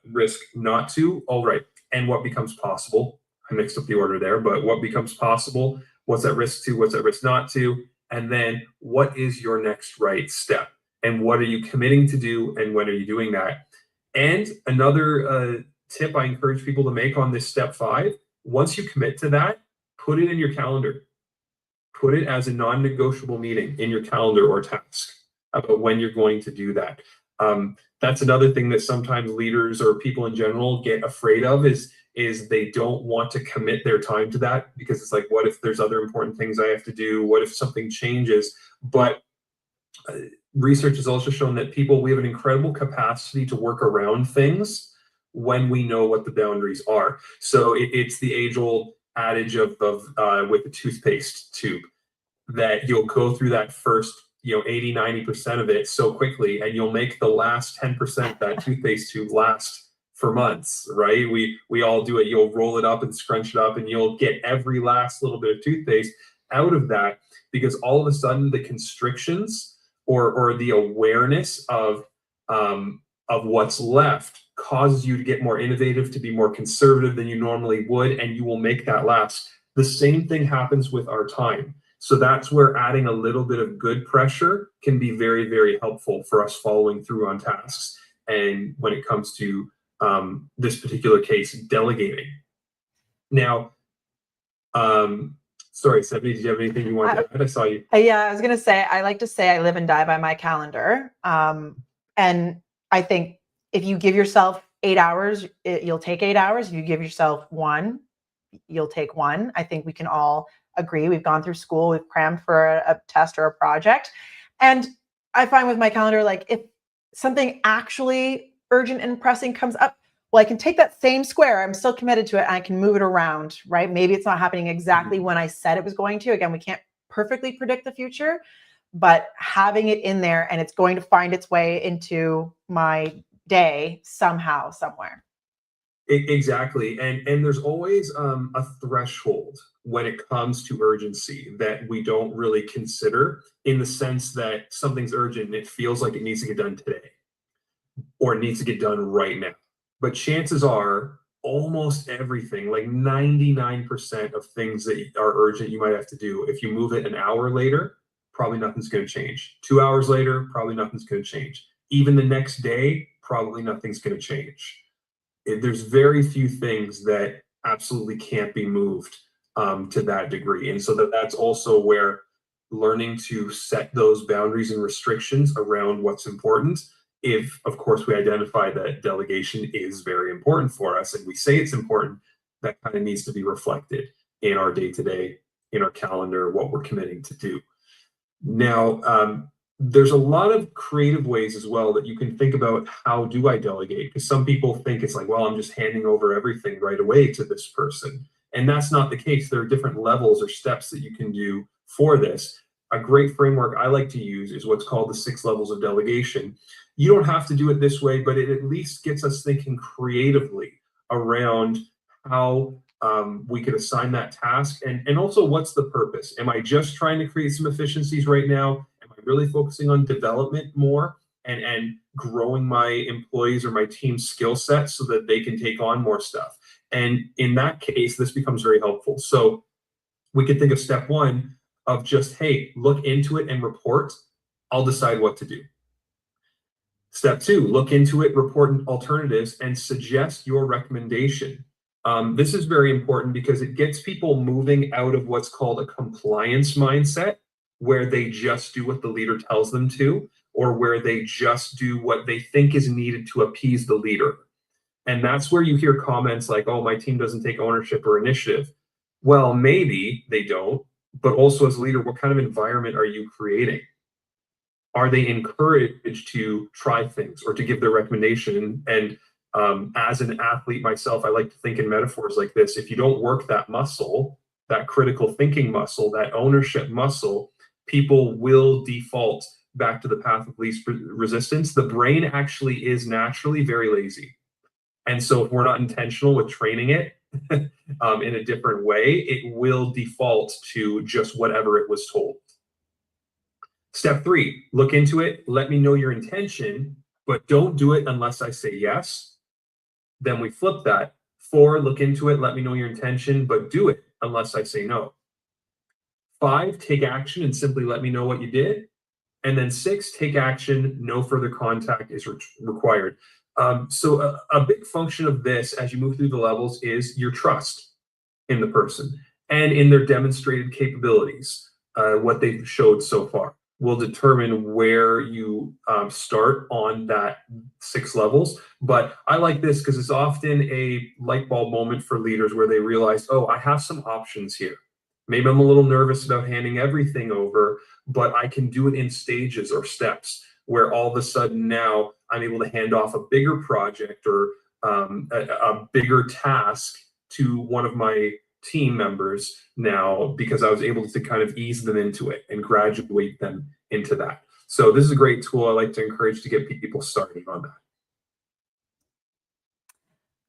risk not to? All right. And what becomes possible? I mixed up the order there, but what becomes possible? What's at risk to? What's at risk not to? And then what is your next right step? And what are you committing to do? And when are you doing that? And another tip I encourage people to make on this step 5, once you commit to that, put it in your calendar. Put it as a non-negotiable meeting in your calendar or task about when you're going to do that. That's another thing that sometimes leaders or people in general get afraid of is they don't want to commit their time to that, because it's like, what if there's other important things I have to do? What if something changes? But research has also shown that we have an incredible capacity to work around things when we know what the boundaries are. So it's the age-old adage of with the toothpaste tube, that you'll go through that first 80-90% of it so quickly, and you'll make the last 10% that toothpaste tube last for months, right? We all do it. You'll roll it up and scrunch it up, and you'll get every last little bit of toothpaste out of that, because all of a sudden the constrictions or the awareness of what's left causes you to get more innovative, to be more conservative than you normally would, and you will make that last. The same thing happens with our time. So that's where adding a little bit of good pressure can be very, very helpful for us following through on tasks. And when it comes to this particular case, delegating. Now, sorry, Stephanie, did you have anything you wanted to add? I saw you. Yeah, I was going to say, I like to say I live and die by my calendar. And I think if you give yourself 8 hours, you'll take 8 hours. If you give yourself 1, you'll take 1. I think we can all agree. We've gone through school, we've crammed for a test or a project. And I find with my calendar, like if something actually urgent and pressing comes up, well, I can take that same square, I'm still committed to it, and I can move it around, right? Maybe it's not happening exactly when I said it was going to. Again, we can't perfectly predict the future, but having it in there, and it's going to find its way into my day somehow, somewhere. Exactly. And there's always a threshold when it comes to urgency that we don't really consider, in the sense that something's urgent and it feels like it needs to get done today, or it needs to get done right now. But chances are almost everything, like 99% of things that are urgent, you might have to do. If you move it an hour later, probably nothing's going to change. 2 hours later, probably nothing's going to change. Even the next day, probably nothing's going to change. There's very few things that absolutely can't be moved to that degree. And so that's also where learning to set those boundaries and restrictions around what's important, if of course we identify that delegation is very important for us and we say it's important, that kind of needs to be reflected in our day-to-day, in our calendar, what we're committing to do. Now, there's a lot of creative ways as well that you can think about, how do I delegate? Because some people think it's like, well, I'm just handing over everything right away to this person. And that's not the case. There are different levels or steps that you can do for this. A great framework I like to use is what's called the 6 levels of delegation. You don't have to do it this way, but it at least gets us thinking creatively around how We could assign that task, and also what's the purpose? Am I just trying to create some efficiencies right now? Am I really focusing on development more and growing my employees or my team's skill set so that they can take on more stuff? And in that case, this becomes very helpful. So we could think of step one of just, hey, look into it and report. I'll decide what to do. Step two, look into it, report alternatives, and suggest your recommendation. This is very important because it gets people moving out of what's called a compliance mindset, where they just do what the leader tells them to, or where they just do what they think is needed to appease the leader. And that's where you hear comments like, oh, my team doesn't take ownership or initiative. Well, maybe they don't, but also as a leader, what kind of environment are you creating? Are they encouraged to try things or to give their recommendation? And as an athlete myself, I like to think in metaphors like this. If you don't work that muscle, that critical thinking muscle, that ownership muscle, people will default back to the path of least resistance. The brain actually is naturally very lazy. And so if we're not intentional with training it in a different way, it will default to just whatever it was told. Step three, look into it. Let me know your intention, but don't do it unless I say yes. Then we flip that. 4, look into it. Let me know your intention, but do it unless I say no. 5, take action and simply let me know what you did. And then 6, take action. No further contact is required. So a big function of this as you move through the levels is your trust in the person and in their demonstrated capabilities. What they've showed so far will determine where you start on that 6 levels. But I like this because it's often a light bulb moment for leaders where they realize, oh, I have some options here. Maybe I'm a little nervous about handing everything over, but I can do it in stages or steps where all of a sudden now I'm able to hand off a bigger project or a bigger task to one of my team members now because I was able to kind of ease them into it and graduate them into that. So this is a great tool I like to encourage to get people started on that.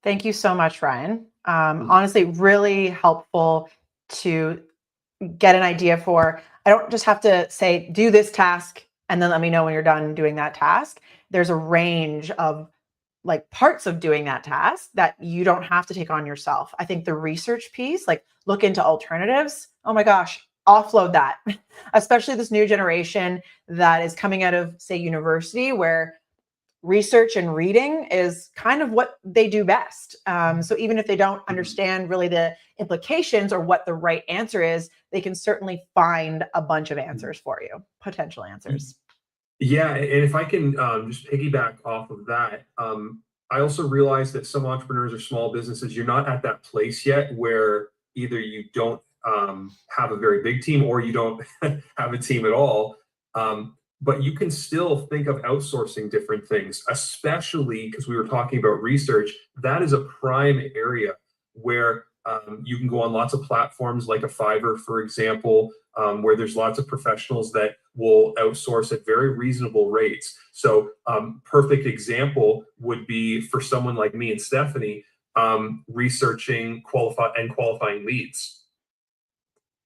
Thank you so much, Ryan. Honestly, really helpful to get an idea for, I don't just have to say, do this task, and then let me know when you're done doing that task. There's a range of like parts of doing that task that you don't have to take on yourself. I think the research piece, like look into alternatives. Oh my gosh, offload that, especially this new generation that is coming out of, say, university, where research and reading is kind of what they do best. So even if they don't understand really the implications or what the right answer is, they can certainly find a bunch of answers for you, potential answers. Yeah, and if I can just piggyback off of that, I also realize that some entrepreneurs or small businesses, you're not at that place yet where either you don't have a very big team or you don't have a team at all. But you can still think of outsourcing different things, especially because we were talking about research. That is a prime area where you can go on lots of platforms like a Fiverr, for example, where there's lots of professionals that will outsource at very reasonable rates. So perfect example would be for someone like me and Stephanie, researching qualifying leads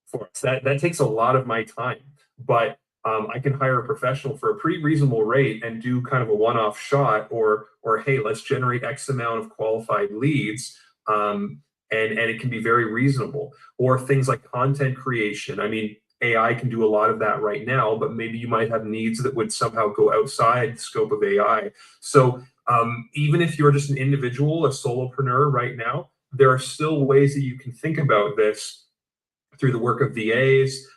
for us. That takes a lot of my time, but I can hire a professional for a pretty reasonable rate and do kind of a one-off shot, or hey, let's generate X amount of qualified leads, and it can be very reasonable. Or things like content creation. I mean, AI can do a lot of that right now, but maybe you might have needs that would somehow go outside the scope of AI. So even if you're just an individual, a solopreneur right now, there are still ways that you can think about this through the work of VAs,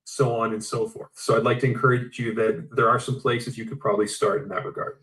so on and so forth. So I'd like to encourage you that there are some places you could probably start in that regard.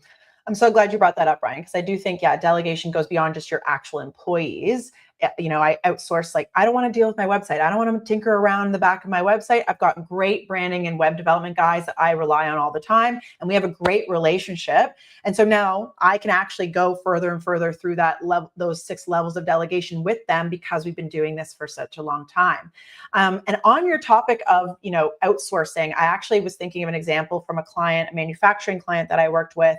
I'm so glad you brought that up, Ryan, because I do think, yeah, delegation goes beyond just your actual employees. You know, I outsource, like, I don't want to deal with my website. I don't want to tinker around the back of my website. I've got great branding and web development guys that I rely on all the time, and we have a great relationship. And so now I can actually go further and further through that level, those 6 levels of delegation with them, because we've been doing this for such a long time. And on your topic of, you know, outsourcing, I actually was thinking of an example from a client, a manufacturing client that I worked with.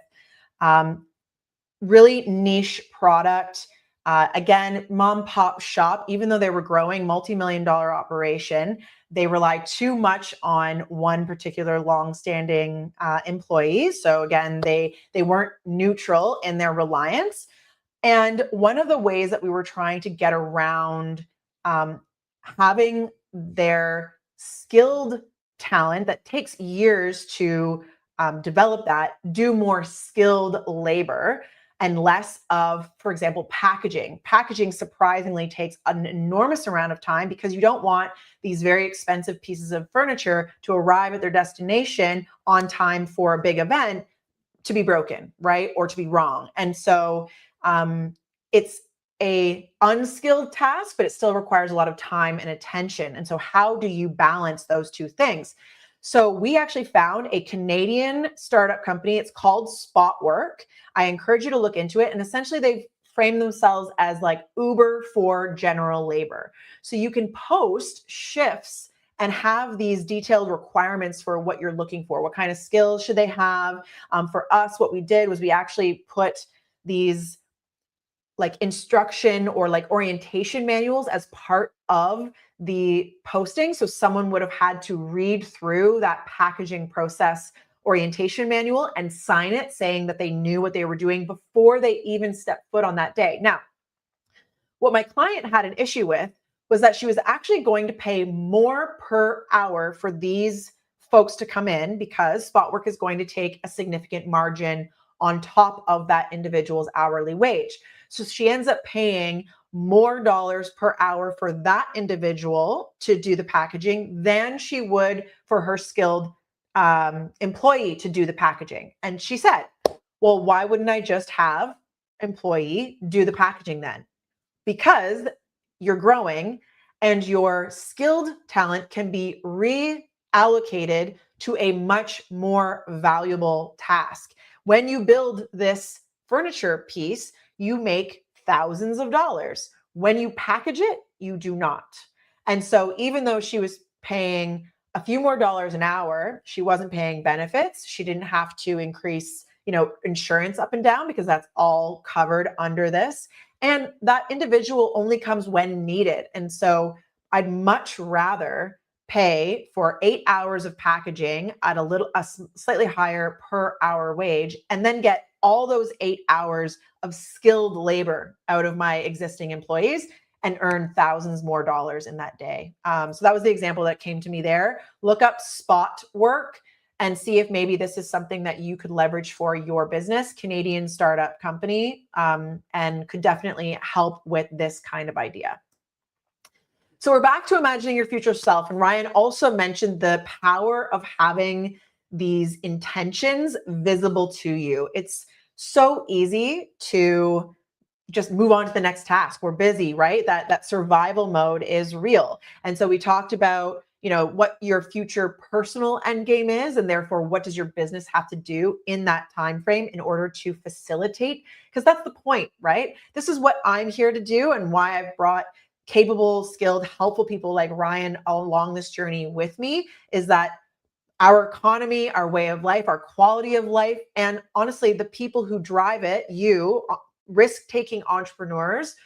Really niche product, Again, mom pop shop, even though they were growing, multi-million-dollar operation, they relied too much on one particular long-standing employee. So again, they weren't neutral in their reliance. And one of the ways that we were trying to get around having their skilled talent that takes years to develop that, do more skilled labor and less of, for example, packaging. Packaging surprisingly takes an enormous amount of time because you don't want these very expensive pieces of furniture to arrive at their destination on time for a big event to be broken, right? Or to be wrong. And so it's a unskilled task, but it still requires a lot of time and attention. And so how do you balance those two things? So we actually found a Canadian startup company. It's called Spotwork. I encourage you to look into it. And essentially they've framed themselves as like Uber for general labor. So you can post shifts and have these detailed requirements for what you're looking for. What kind of skills should they have? For us, what we did was we actually put these like instruction or like orientation manuals as part of the posting. So someone would have had to read through that packaging process orientation manual and sign it saying that they knew what they were doing before they even stepped foot on that day. Now, what my client had an issue with was that she was actually going to pay more per hour for these folks to come in because Spotwork is going to take a significant margin on top of that individual's hourly wage. So she ends up paying more dollars per hour for that individual to do the packaging than she would for her skilled employee to do the packaging. And she said, well, why wouldn't I just have employee do the packaging then? Because you're growing and your skilled talent can be reallocated to a much more valuable task. When you build this furniture piece, you make thousands of dollars. When you package it, you do not. And so even though she was paying a few more dollars an hour, she wasn't paying benefits. She didn't have to increase, insurance up and down because that's all covered under this. And that individual only comes when needed. And so I'd much rather pay for 8 hours of packaging at a slightly higher per hour wage and then get all those 8 hours of skilled labor out of my existing employees and earn thousands more dollars in that day. So that was the example that came to me there. Look up Spotwork and see if maybe this is something that you could leverage for your business, Canadian startup company, and could definitely help with this kind of idea. So we're back to imagining your future self. And Ryan also mentioned the power of having these intentions visible to you. It's so easy to just move on to the next task. We're busy, right? That survival mode is real. And so we talked about, what your future personal end game is, and therefore what does your business have to do in that time frame in order to facilitate? Because that's the point, right? This is what I'm here to do and why I've brought capable, skilled, helpful people like Ryan along this journey with me, is that our economy, our way of life, our quality of life, and honestly, the people who drive it, you, risk-taking entrepreneurs,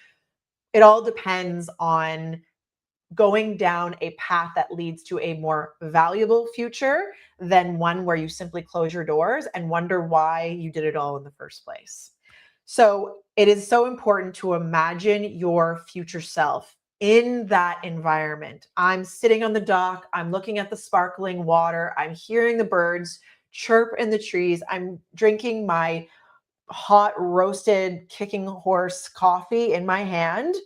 it all depends on going down a path that leads to a more valuable future than one where you simply close your doors and wonder why you did it all in the first place. So it is so important to imagine your future self in that environment. I'm sitting on the dock, I'm looking at the sparkling water, I'm hearing the birds chirp in the trees, I'm drinking my hot roasted kicking horse coffee in my hand,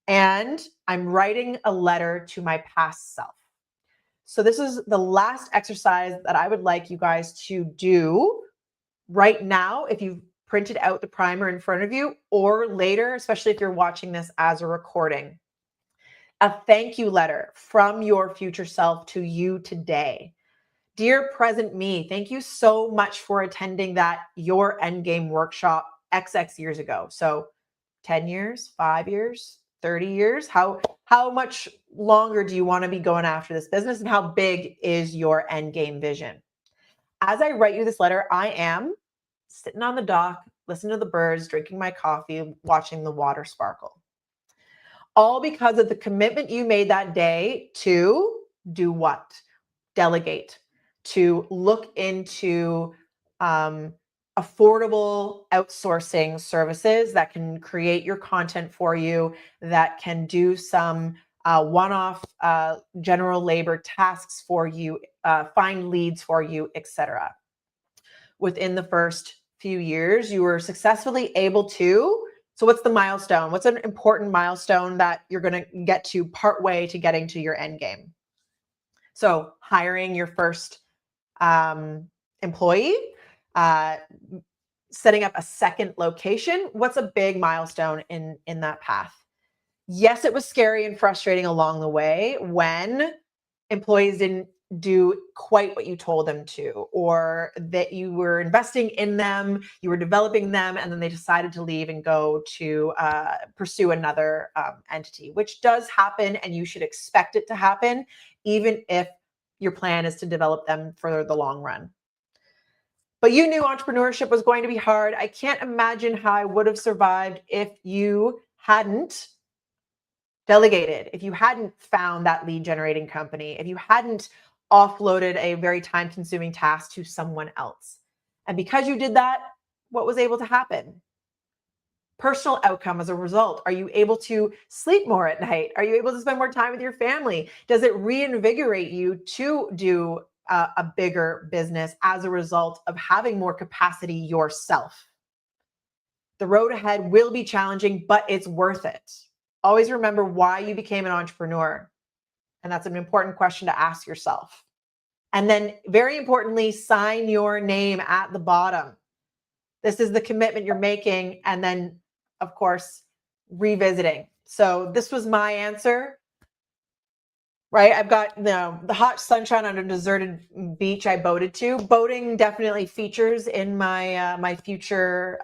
and I'm writing a letter to my past self. So this is the last exercise that I would like you guys to do right now if you've printed out the primer in front of you, or later, especially if you're watching this as a recording. A thank you letter from your future self to you today. Dear present me, thank you so much for attending that Your Endgame workshop XX years ago. So 10 years, 5 years, 30 years, how much longer do you want to be going after this business, and how big is your end game vision? As I write you this letter, I am sitting on the dock, listening to the birds, drinking my coffee, watching the water sparkle. All because of the commitment you made that day to do what? Delegate, to look into affordable outsourcing services that can create your content for you, that can do some one-off general labor tasks for you, find leads for you, etc. Within the first few years, you were successfully able to. So what's the milestone? What's an important milestone that you're going to get to partway to getting to your end game? So hiring your first employee, setting up a second location. What's a big milestone in that path? Yes, it was scary and frustrating along the way when employees didn't do quite what you told them to, or that you were investing in them, you were developing them, and then they decided to leave and go to pursue another entity, which does happen, and you should expect it to happen, even if your plan is to develop them for the long run. But you knew entrepreneurship was going to be hard. I can't imagine how I would have survived if you hadn't delegated, if you hadn't found that lead generating company, if you hadn't offloaded a very time consuming task to someone else. And because you did that, what was able to happen? Personal outcome as a result. Are you able to sleep more at night? Are you able to spend more time with your family? Does it reinvigorate you to do a bigger business as a result of having more capacity yourself? The road ahead will be challenging, but it's worth it. Always remember why you became an entrepreneur. And that's an important question to ask yourself. And then very importantly, sign your name at the bottom. This is the commitment you're making. And then, of course, revisiting. So this was my answer, right? I've got the hot sunshine on a deserted beach I boated to. Boating definitely features in my my future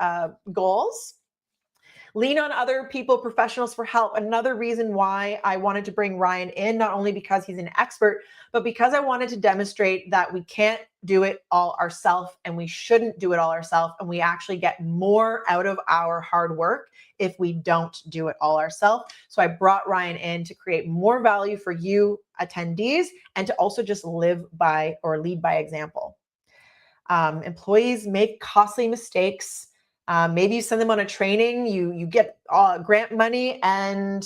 goals. Lean on other people, professionals for help. Another reason why I wanted to bring Ryan in, not only because he's an expert, but because I wanted to demonstrate that we can't do it all ourselves, and we shouldn't do it all ourselves. And we actually get more out of our hard work if we don't do it all ourselves. So I brought Ryan in to create more value for you attendees, and to also just live by or lead by example. Employees make costly mistakes. Maybe you send them on a training, you get grant money, and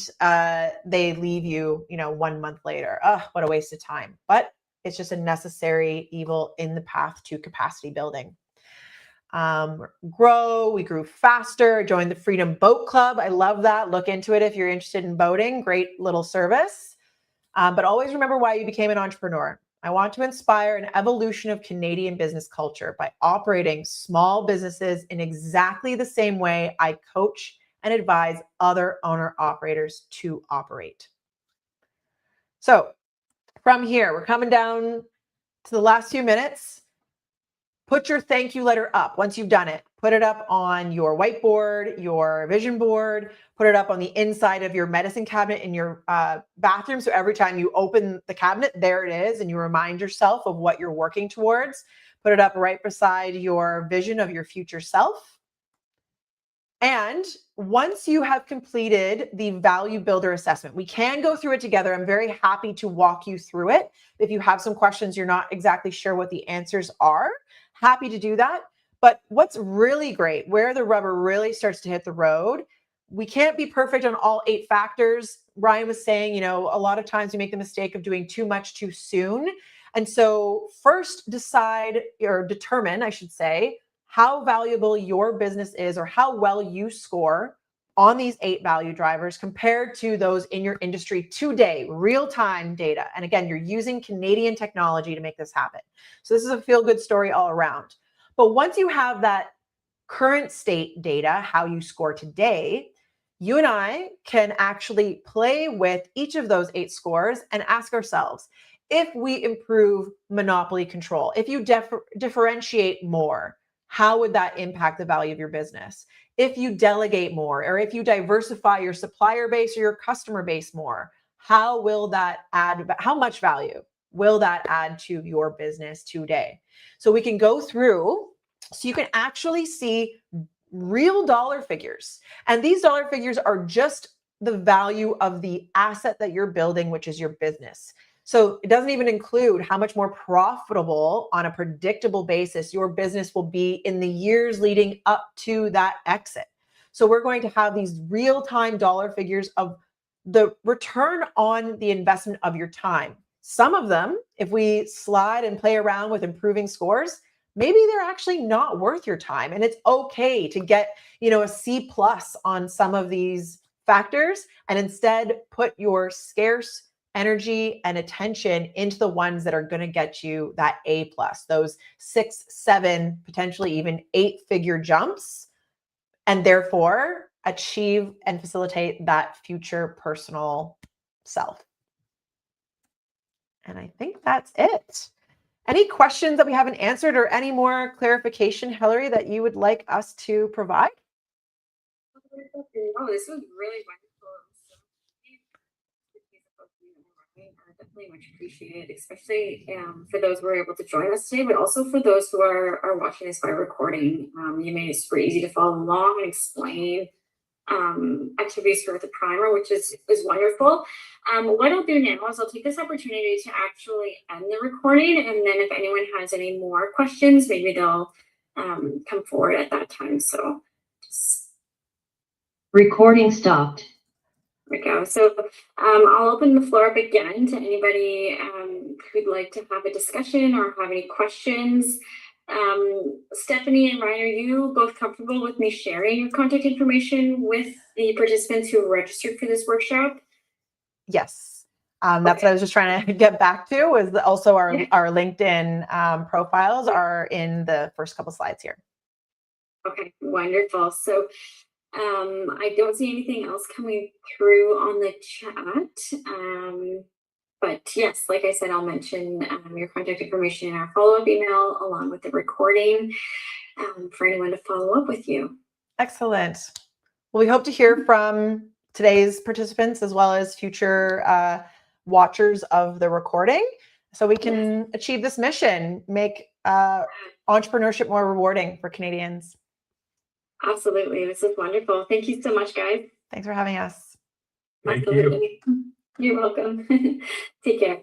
they leave you, 1 month later. What a waste of time. But it's just a necessary evil in the path to capacity building. We grew faster, joined the Freedom Boat Club. I love that. Look into it if you're interested in boating. Great little service. But always remember why you became an entrepreneur. I want to inspire an evolution of Canadian business culture by operating small businesses in exactly the same way I coach and advise other owner-operators to operate. So from here, we're coming down to the last few minutes. Put your thank you letter up once you've done it. Put it up on your whiteboard, your vision board, put it up on the inside of your medicine cabinet in your bathroom. So every time you open the cabinet, there it is, and you remind yourself of what you're working towards. Put it up right beside your vision of your future self. And once you have completed the value builder assessment, we can go through it together. I'm very happy to walk you through it. If you have some questions, you're not exactly sure what the answers are, happy to do that. But what's really great, where the rubber really starts to hit the road, we can't be perfect on all 8 factors. Ryan was saying, a lot of times we make the mistake of doing too much too soon. And so first determine, I should say, how valuable your business is, or how well you score on these 8 value drivers compared to those in your industry today, real-time data. And again, you're using Canadian technology to make this happen. So this is a feel-good story all around. But once you have that current state data, how you score today, you and I can actually play with each of those 8 scores and ask ourselves, if we improve monopoly control, if you differentiate more, how would that impact the value of your business? If you delegate more, or if you diversify your supplier base or your customer base more, how much value will that add to your business today? So we can go through, so you can actually see real dollar figures. And these dollar figures are just the value of the asset that you're building, which is your business. So it doesn't even include how much more profitable on a predictable basis your business will be in the years leading up to that exit. So we're going to have these real-time dollar figures of the return on the investment of your time. Some of them, if we slide and play around with improving scores, maybe they're actually not worth your time. And it's okay to get, a C+ on some of these factors and instead put your scarce energy and attention into the ones that are going to get you that A+, those 6, 7, potentially even 8-figure jumps, and therefore achieve and facilitate that future personal self. And I think that's it. Any questions that we haven't answered or any more clarification, Hilary, that you would like us to provide? Oh, this was really wonderful. Definitely much appreciated, especially for those who are able to join us today, but also for those who are watching this by recording. You made it super easy to follow along and explain activities throughout the primer, which is wonderful. What I'll do now is I'll take this opportunity to actually end the recording, and then if anyone has any more questions, maybe they'll come forward at that time. So just Recording stopped. there we go. So I'll open the floor up again to anybody who'd like to have a discussion or have any questions. Stephanie and Ryan, are you both comfortable with me sharing your contact information with the participants who registered for this workshop? Yes. That's what I was just trying to get back to, was also our LinkedIn profiles are in the first couple slides here. Okay, wonderful. So I don't see anything else coming through on the chat. But yes, like I said, I'll mention your contact information in our follow-up email along with the recording for anyone to follow up with you. Excellent. Well, we hope to hear from today's participants as well as future watchers of the recording so we can achieve this mission, make entrepreneurship more rewarding for Canadians. Absolutely. This is wonderful. Thank you so much, guys. Thanks for having us. Thank you. Absolutely. You're welcome. Take care.